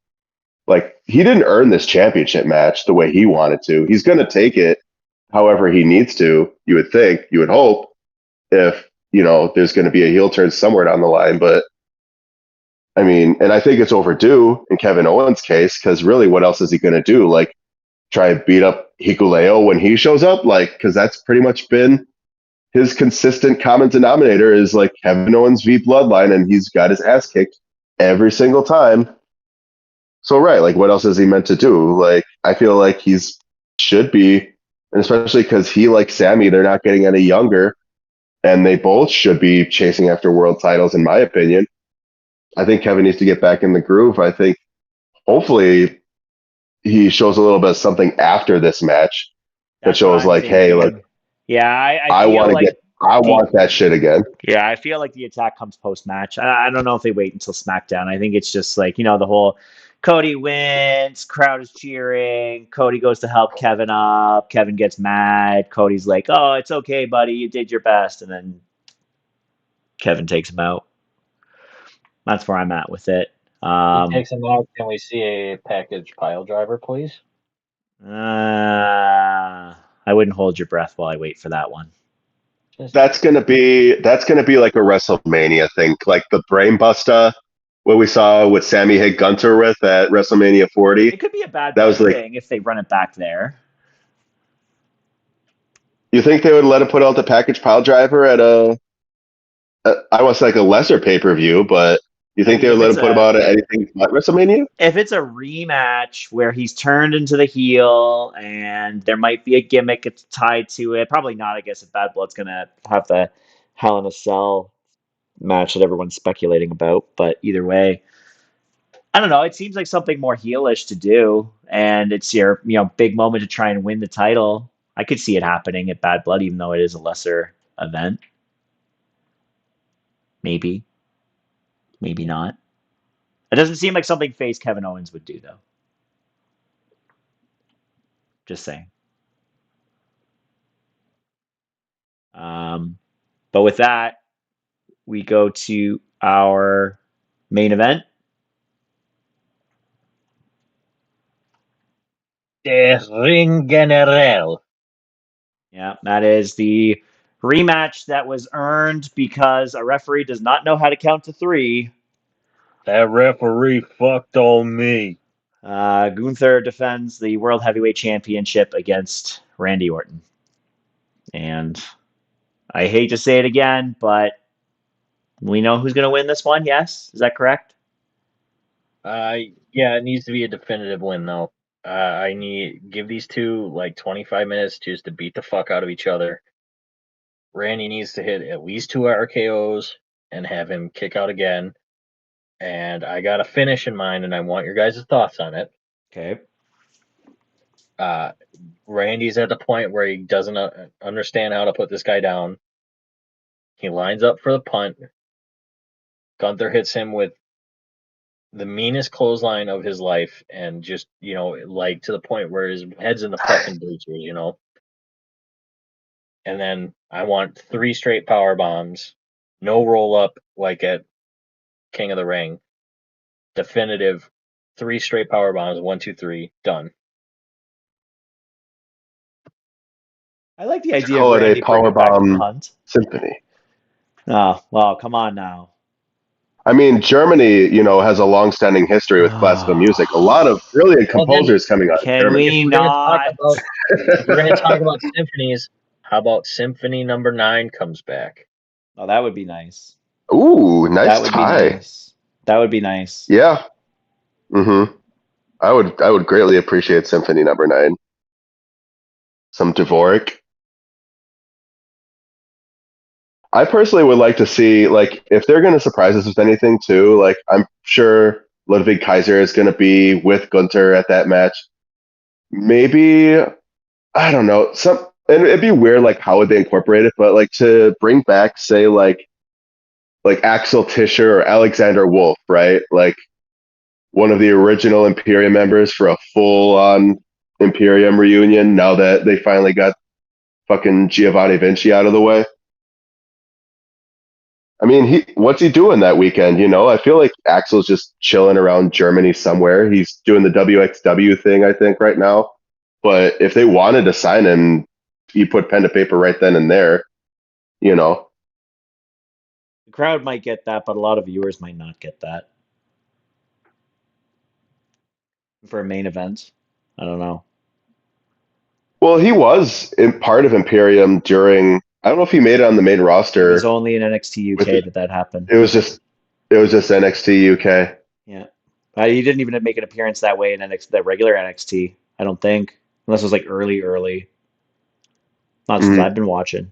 [SPEAKER 1] Like he didn't earn this championship match the way he wanted to. He's going to take it however he needs to, you would think, you would hope, if, you know, there's going to be a heel turn somewhere down the line. But I mean, and I think it's overdue in Kevin Owens' case, because really what else is he going to do? Like try and beat up Hikuleo when he shows up? Like, because that's pretty much been his consistent common denominator is like Kevin Owens v Bloodline, and he's got his ass kicked every single time. So, right, like what else is he meant to do? Like, I feel like should be, and especially because he, like Sammy, they're not getting any younger, and they both should be chasing after world titles, in my opinion. I think Kevin needs to get back in the groove. I think hopefully he shows a little bit of something after this match that shows like, hey, like,
[SPEAKER 2] yeah,
[SPEAKER 1] I want that shit again.
[SPEAKER 2] Yeah, I feel like the attack comes post match. I don't know if they wait until SmackDown. I think it's just like, you know, the whole Cody wins, crowd is cheering, Cody goes to help Kevin up, Kevin gets mad, Cody's like, "Oh, it's okay, buddy, you did your best," and then Kevin takes him out. That's where I'm at with it.
[SPEAKER 3] He takes him out. Can we see a package pile driver, please?
[SPEAKER 2] I wouldn't hold your breath while I wait for that one.
[SPEAKER 1] That's gonna be like a WrestleMania thing, like the Brain Buster, what we saw with Sammy hit Gunter with at WrestleMania 40.
[SPEAKER 2] It could be a bad thing if they run it back there.
[SPEAKER 1] You think they would let him put out the package pile driver at I was like a lesser pay-per-view, but you think they would let him put him out at anything but WrestleMania?
[SPEAKER 2] If it's a rematch where he's turned into the heel and there might be a gimmick tied to it, probably not. I guess if Bad Blood's gonna have the Hell in a Cell match that everyone's speculating about, but either way, I don't know. It seems like something more heelish to do, and it's your big moment to try and win the title. I could see it happening at Bad Blood, even though it is a lesser event. Maybe not. It doesn't seem like something face Kevin Owens would do, though. Just saying. But with that, we go to our main event.
[SPEAKER 3] Der Ring General.
[SPEAKER 2] Yeah, that is the rematch that was earned because a referee does not know how to count to 3.
[SPEAKER 3] That referee fucked on me.
[SPEAKER 2] Gunther defends the World Heavyweight Championship against Randy Orton. And I hate to say it again, but we know who's going to win this one, yes? Is that correct?
[SPEAKER 3] Yeah, it needs to be a definitive win though. I give these two like 25 minutes just to beat the fuck out of each other. Randy needs to hit at least 2 RKO's and have him kick out again. And I got a finish in mind, and I want your guys' thoughts on it.
[SPEAKER 2] Okay.
[SPEAKER 3] Randy's at the point where he doesn't understand how to put this guy down. He lines up for the punt. Gunther hits him with the meanest clothesline of his life, and just, like to the point where his head's in the fucking bleachers. And then I want 3 straight power bombs, no roll up like at King of the Ring. Definitive 3 straight power bombs, 1, 2, 3, done.
[SPEAKER 2] I like the idea of
[SPEAKER 1] Call it a
[SPEAKER 2] Randy bringing back the
[SPEAKER 1] powerbomb
[SPEAKER 2] punt.
[SPEAKER 1] symphony.
[SPEAKER 2] Oh, well, come on now.
[SPEAKER 1] I mean, Germany, has a long-standing history with classical music. A lot of brilliant composers coming out of
[SPEAKER 2] Can
[SPEAKER 1] Germany.
[SPEAKER 2] we not?
[SPEAKER 3] If we're going to talk about symphonies, how about Symphony Number 9 comes back?
[SPEAKER 2] Oh, that would be nice.
[SPEAKER 1] Ooh, nice
[SPEAKER 2] That would be
[SPEAKER 1] tie.
[SPEAKER 2] nice. That would be nice.
[SPEAKER 1] Yeah. Mm-hmm. I would greatly appreciate Symphony Number 9. Some Dvorak. I personally would like to see, like, if they're going to surprise us with anything too, like, I'm sure Ludwig Kaiser is going to be with Gunther at that match. Maybe, I don't know, and it'd be weird, like, how would they incorporate it, but, like, to bring back, say, like Axel Tischer or Alexander Wolf, right? Like, one of the original Imperium members for a full-on Imperium reunion now that they finally got fucking Giovanni Vinci out of the way. I mean, what's he doing that weekend? I feel like Axel's just chilling around Germany somewhere. He's doing the WXW thing, I think, right now. But if they wanted to sign him, you put pen to paper right then and there.
[SPEAKER 2] The crowd might get that, but a lot of viewers might not get that. For a main event, I don't know.
[SPEAKER 1] Well, he was in part of Imperium during. I don't know if he made it on the main
[SPEAKER 2] It
[SPEAKER 1] roster.
[SPEAKER 2] was only in NXT UK that happened.
[SPEAKER 1] It was just NXT UK.
[SPEAKER 2] Yeah, he didn't even make an appearance that way in NXT, that regular NXT. I don't think, unless it was like early. Not since I've been watching.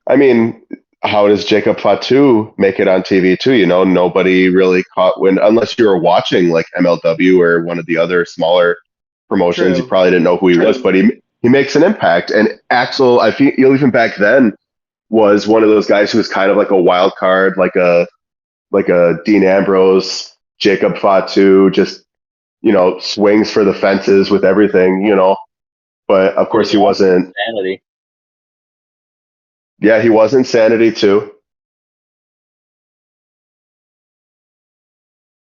[SPEAKER 1] I mean, how does Jacob Fatu make it on TV too? Nobody really caught wind unless you were watching like MLW or one of the other smaller promotions.
[SPEAKER 2] True.
[SPEAKER 1] You probably didn't know who he was, but he makes an impact. And Axel, I feel even back then was one of those guys who was kind of like a wild card, like a Dean Ambrose, Jacob Fatu, just swings for the fences with everything. But of course he wasn't.
[SPEAKER 3] Insanity.
[SPEAKER 1] Yeah, he was Insanity too.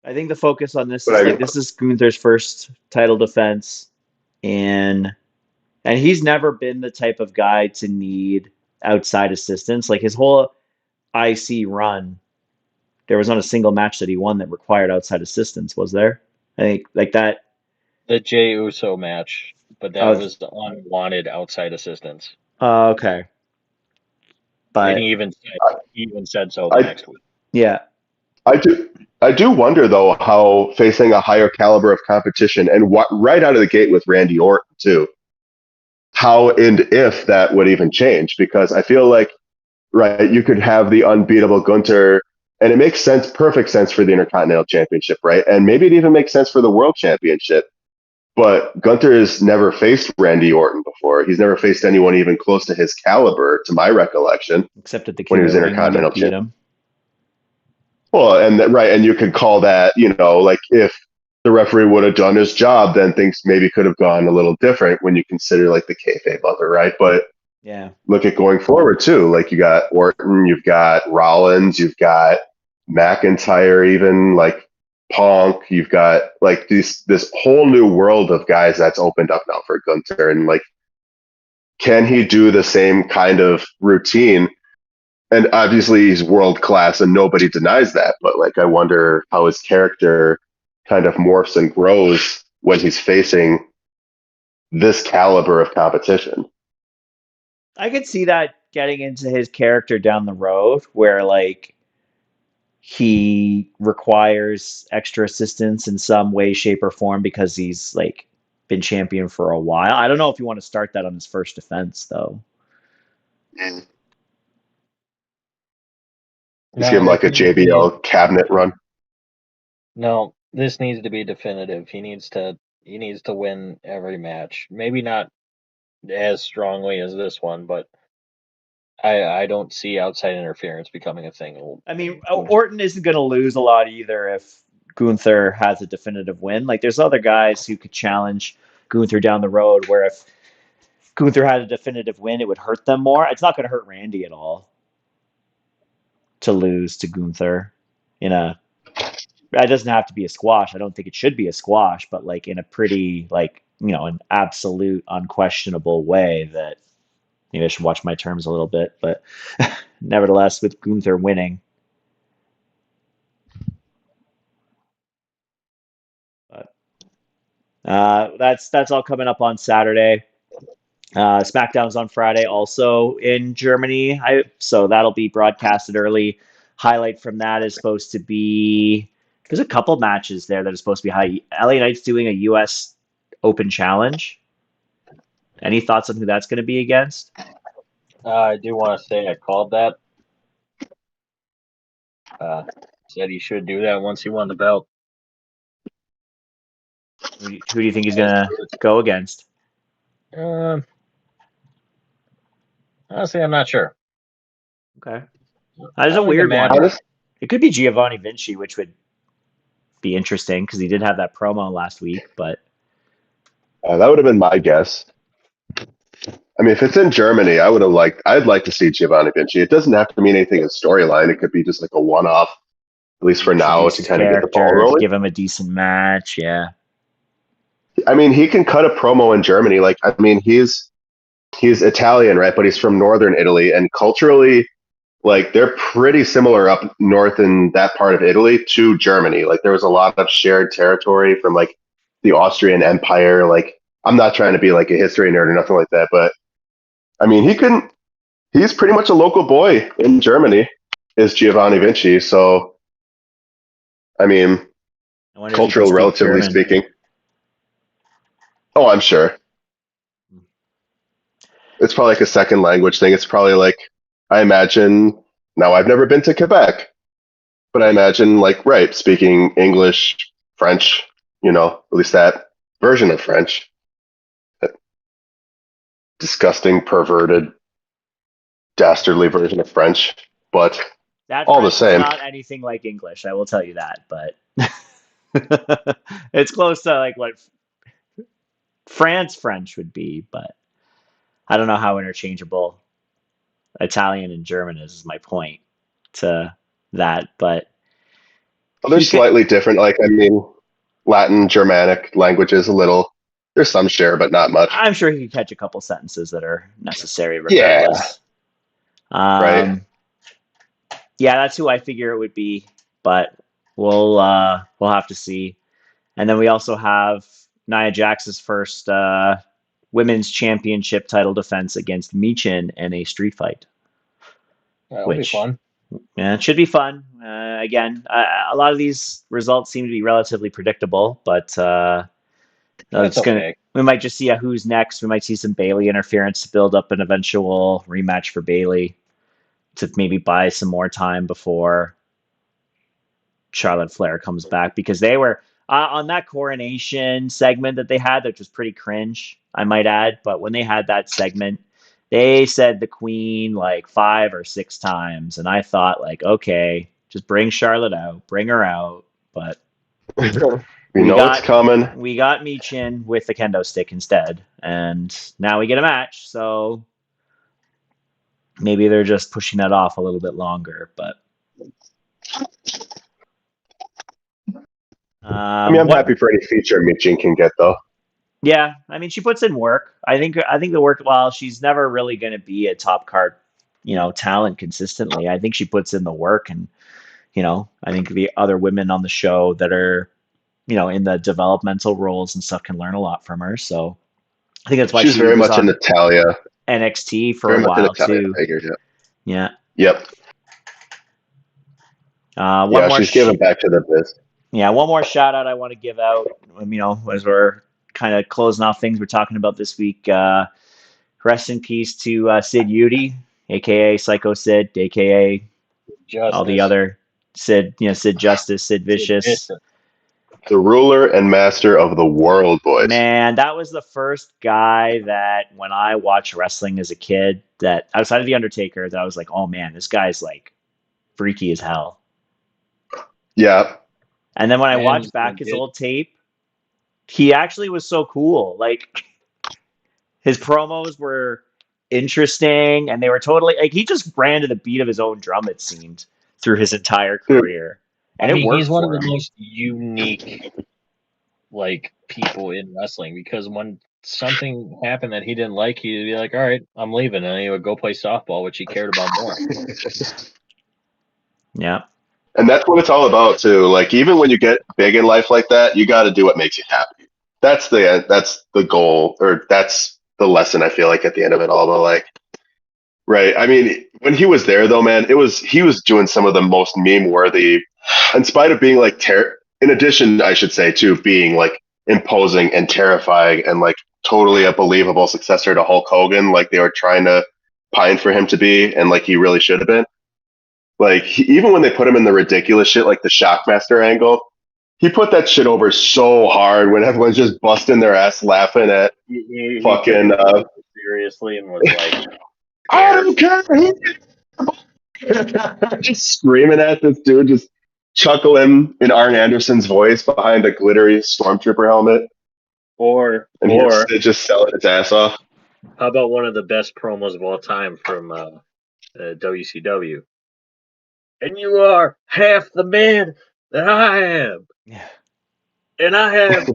[SPEAKER 2] I think the focus on this is this is Gunther's first title defense, and he's never been the type of guy to need outside assistance. Like his whole IC run, there was not a single match that he won that required outside assistance, was there? I think like that.
[SPEAKER 3] The Jey Uso match, but that was the unwanted outside assistance.
[SPEAKER 2] Okay. But
[SPEAKER 3] and he even said so the next week.
[SPEAKER 2] Yeah.
[SPEAKER 1] I do wonder though how facing a higher caliber of competition and right out of the gate with Randy Orton too, how and if that would even change, because I feel like you could have the unbeatable Gunther, and it makes perfect sense for the Intercontinental Championship, right? And maybe it even makes sense for the World Championship. But Gunther has never faced Randy Orton before. He's never faced anyone even close to his caliber, to my recollection.
[SPEAKER 2] Except at the
[SPEAKER 1] when he was Intercontinental
[SPEAKER 2] champion.
[SPEAKER 1] Well, and you could call that, like if the referee would have done his job, then things maybe could have gone a little different when you consider like the kayfabe of it, right? But
[SPEAKER 2] Yeah.
[SPEAKER 1] look at going forward too. Like you got Orton, you've got Rollins, you've got McIntyre, even like Punk. You've got like this whole new world of guys that's opened up now for Gunther, and like, can he do the same kind of routine? And obviously he's world class, and nobody denies that. But like, I wonder how his character kind of morphs and grows when he's facing this caliber of competition.
[SPEAKER 2] I could see that getting into his character down the road where like he requires extra assistance in some way, shape, or form because he's like been champion for a while. I don't know if you want to start that on his first defense though.
[SPEAKER 1] Mm. Just give
[SPEAKER 3] No,
[SPEAKER 1] him like a JBL cabinet run.
[SPEAKER 3] No, this needs to be definitive. He needs to win every match. Maybe not as strongly as this one, but I don't see outside interference becoming a thing.
[SPEAKER 2] I mean, Orton isn't going to lose a lot either if Gunther has a definitive win. Like, there's other guys who could challenge Gunther down the road where if Gunther had a definitive win, it would hurt them more. It's not going to hurt Randy at all to lose to Gunther in a. It doesn't have to be a squash. I don't think it should be a squash, but like in a pretty like an absolute unquestionable way that maybe I should watch my terms a little bit, but nevertheless, with Gunther winning. But that's all coming up on Saturday. SmackDown's on Friday, also in Germany. So that'll be broadcasted early. Highlight from that is supposed to be there's a couple matches there that are supposed to be high. LA Knight's doing a U.S. Open Challenge. Any thoughts on who that's going to be against?
[SPEAKER 3] I do want to say I called that. Said he should do that once he won the belt.
[SPEAKER 2] Who do you think he's going to go against?
[SPEAKER 3] Honestly, I'm not sure.
[SPEAKER 2] Okay. That's a weird one. It could be Giovanni Vinci, which would be interesting because he did have that promo last week, but
[SPEAKER 1] That would have been my guess. I mean, if it's in Germany, I'd like to see Giovanni Vinci. It doesn't have to mean anything in storyline. It could be just like a one-off, at least for now, to kind of get the ball rolling.
[SPEAKER 2] Give him a decent match, yeah.
[SPEAKER 1] I mean, he can cut a promo in Germany. Like, I mean, he's Italian, right? But he's from northern Italy, and culturally, like, they're pretty similar up north in that part of Italy to Germany. Like, there was a lot of shared territory from like the Austrian Empire. Like, I'm not trying to be like a history nerd or nothing like that, but I mean, he's pretty much a local boy in Germany, is Giovanni Vinci. So, I mean, cultural, relatively speaking. Oh, I'm sure. It's probably like a second language thing. It's probably like, I imagine, now I've never been to Quebec, but I imagine like, right, speaking English, French, at least that version of French. That disgusting, perverted, dastardly version of French, but
[SPEAKER 2] that
[SPEAKER 1] all
[SPEAKER 2] French
[SPEAKER 1] the same.
[SPEAKER 2] Is not anything like English, I will tell you that, but it's close to like what France French would be, but I don't know how interchangeable Italian and German is my point to that, but
[SPEAKER 1] they're slightly different. Like, I mean, Latin, Germanic languages a little. There's some share, but not much.
[SPEAKER 2] I'm sure he could catch a couple sentences that are necessary regardless.
[SPEAKER 1] Yeah. Right.
[SPEAKER 2] Yeah, that's who I figure it would be, but we'll have to see. And then we also have Nia Jax's first women's championship title defense against Michin in a street fight.
[SPEAKER 3] That'll be fun.
[SPEAKER 2] Yeah, it should be fun. Again, a lot of these results seem to be relatively predictable, but
[SPEAKER 3] okay.
[SPEAKER 2] We might just see a who's next. We might see some Bayley interference to build up an eventual rematch for Bayley to maybe buy some more time before Charlotte Flair comes back, because they were on that coronation segment that they had, which was pretty cringe, I might add. But when they had that segment, they said the Queen like 5 or 6 times, and I thought like, okay, just bring Charlotte out, bring her out. But
[SPEAKER 1] it's coming.
[SPEAKER 2] We got Michin with the kendo stick instead, and now we get a match. So maybe they're just pushing that off a little bit longer. But
[SPEAKER 1] I mean, I'm happy for any feature Michin can get, though.
[SPEAKER 2] Yeah, I mean, she puts in work. I think the work. While she's never really going to be a top card, talent consistently, I think she puts in the work, and I think the other women on the show that are in the developmental roles and stuff can learn a lot from her. So I think that's why
[SPEAKER 1] She's
[SPEAKER 2] she
[SPEAKER 1] very
[SPEAKER 2] was
[SPEAKER 1] much an
[SPEAKER 2] on
[SPEAKER 1] Natalia.
[SPEAKER 2] NXT for
[SPEAKER 1] Very
[SPEAKER 2] a
[SPEAKER 1] much an
[SPEAKER 2] while
[SPEAKER 1] Italian
[SPEAKER 2] too.
[SPEAKER 1] figure, yeah.
[SPEAKER 2] Yeah.
[SPEAKER 1] Yep.
[SPEAKER 2] One more.
[SPEAKER 1] She's giving back to the biz.
[SPEAKER 2] Yeah, one more shout out I want to give out. As we're kind of closing off things we're talking about this week. Rest in peace to Sid Udy, aka Psycho Sid, aka all the
[SPEAKER 3] Justice.
[SPEAKER 2] other Sid, Sid Justice, Sid Vicious.
[SPEAKER 1] The ruler and master of the world, boys.
[SPEAKER 2] Man, that was the first guy that when I watched wrestling as a kid, that outside of The Undertaker, that I was like, oh man, this guy's like freaky as hell.
[SPEAKER 1] Yeah.
[SPEAKER 2] And then when I watched back his old tape, he actually was so cool. Like his promos were interesting, and they were totally like he just ran to the beat of his own drum. It seemed through his entire career, and it worked.
[SPEAKER 3] He's one of
[SPEAKER 2] the
[SPEAKER 3] most unique, people in wrestling, because when something happened that he didn't like, he'd be like, "All right, I'm leaving," and he would go play softball, which he cared about more.
[SPEAKER 2] Yeah.
[SPEAKER 1] And that's what it's all about too. Like even when you get big in life like that, you got to do what makes you happy. That's the goal, or that's the lesson I feel like at the end of it all. But right. I mean, when he was there though, man, he was doing some of the most meme worthy, in spite of being in addition, I should say, to being imposing and terrifying and totally a believable successor to Hulk Hogan, like they were trying to pine for him to be, and he really should have been. Even when they put him in the ridiculous shit, like the Shockmaster angle, he put that shit over so hard when everyone's just busting their ass laughing at
[SPEAKER 3] He
[SPEAKER 1] fucking.
[SPEAKER 3] Seriously, and was like,
[SPEAKER 1] I don't care. Just screaming at this dude, just chuckling in Arn Anderson's voice behind a glittery stormtrooper helmet.
[SPEAKER 3] Or
[SPEAKER 1] just selling its ass off.
[SPEAKER 3] How about one of the best promos of all time from WCW? And you are half the man that I am.
[SPEAKER 2] Yeah.
[SPEAKER 3] And I have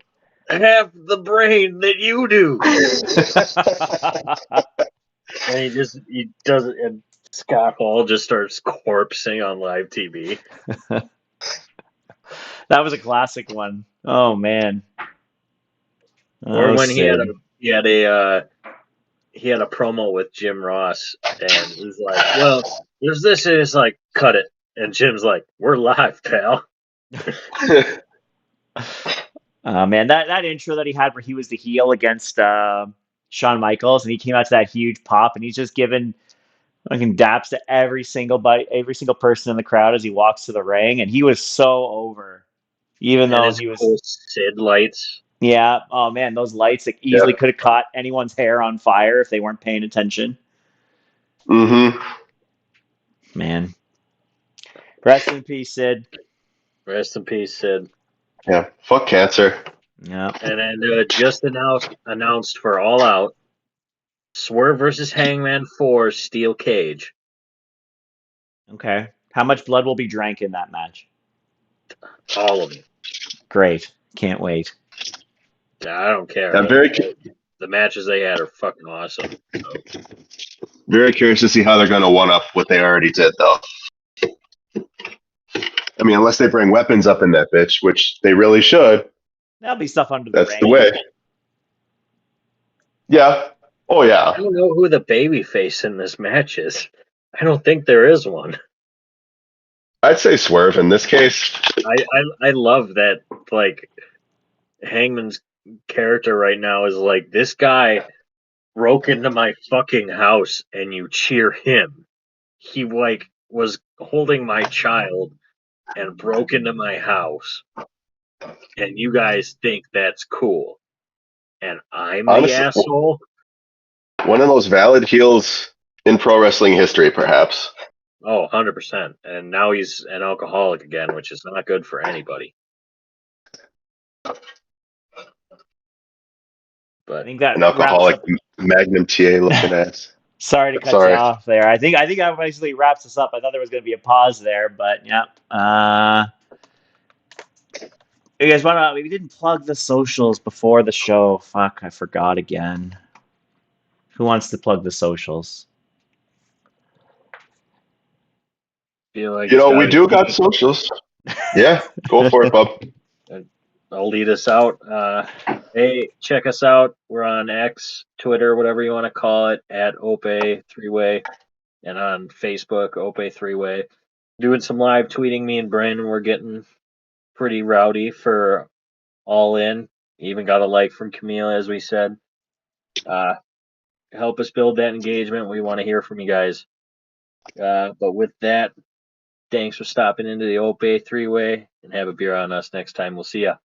[SPEAKER 3] half the brain that you do. And he does it, and Scott Hall just starts corpsing on live TV.
[SPEAKER 2] That was a classic one. Oh man.
[SPEAKER 3] Or when he had a promo with Jim Ross, and he's like, "Well, there's this," and it's like, "Cut it," and Jim's like, "We're live, pal."
[SPEAKER 2] Man, that intro that he had where he was the heel against Shawn Michaels, and he came out to that huge pop, and he's just giving fucking daps to every single person in the crowd as he walks to the ring, and he was so over, even though he was
[SPEAKER 3] cool Sid lights.
[SPEAKER 2] Yeah. Oh man, those lights easily could have caught anyone's hair on fire if they weren't paying attention.
[SPEAKER 1] Mm-hmm.
[SPEAKER 2] Man. Rest in peace, Sid.
[SPEAKER 3] Rest in peace, Sid.
[SPEAKER 1] Yeah. Fuck cancer.
[SPEAKER 2] Yeah.
[SPEAKER 3] And then just announced for All Out, Swerve versus Hangman 4 Steel Cage.
[SPEAKER 2] Okay. How much blood will be drank in that match?
[SPEAKER 3] All of it.
[SPEAKER 2] Great. Can't wait.
[SPEAKER 3] I don't care. The matches they had are fucking awesome. So.
[SPEAKER 1] Very curious to see how they're going to one up what they already did, though. I mean, unless they bring weapons up in that bitch, which they really should.
[SPEAKER 2] There'll be stuff under the ring.
[SPEAKER 1] That's the way. Yeah. Oh, yeah.
[SPEAKER 3] I don't know who the baby face in this match is. I don't think there is one.
[SPEAKER 1] I'd say Swerve in this case.
[SPEAKER 3] I love that, Hangman's character right now is like, this guy broke into my fucking house and you cheer him. He was holding my child and broke into my house, and you guys think that's cool, and I'm the asshole.
[SPEAKER 1] One of those valid heels in pro wrestling history, perhaps.
[SPEAKER 3] Oh, 100%. And now he's an alcoholic again, which is not good for anybody. But
[SPEAKER 2] I think that
[SPEAKER 1] an alcoholic Magnum TA looking ass.
[SPEAKER 2] Sorry to cut you
[SPEAKER 1] Sorry.
[SPEAKER 2] off there. I think that basically wraps us up. I thought there was going to be a pause there, but yeah. You guys want to? We didn't plug the socials before the show. Fuck, I forgot again. Who wants to plug the socials?
[SPEAKER 3] Feel like
[SPEAKER 1] You
[SPEAKER 3] it's
[SPEAKER 1] know,
[SPEAKER 3] got
[SPEAKER 1] we
[SPEAKER 3] to
[SPEAKER 1] do got socials. Yeah, go for it, bub.
[SPEAKER 3] I'll lead us out. Hey, check us out. We're on X, Twitter, whatever you want to call it, at Ope-Eh 3-Way, and on Facebook, Ope-Eh 3-Way. Doing some live tweeting. Me and Brandon were getting pretty rowdy for All In. Even got a like from Camille, as we said. Help us build that engagement. We want to hear from you guys. But with that, thanks for stopping into the Ope-Eh 3-Way, and have a beer on us next time. We'll see ya.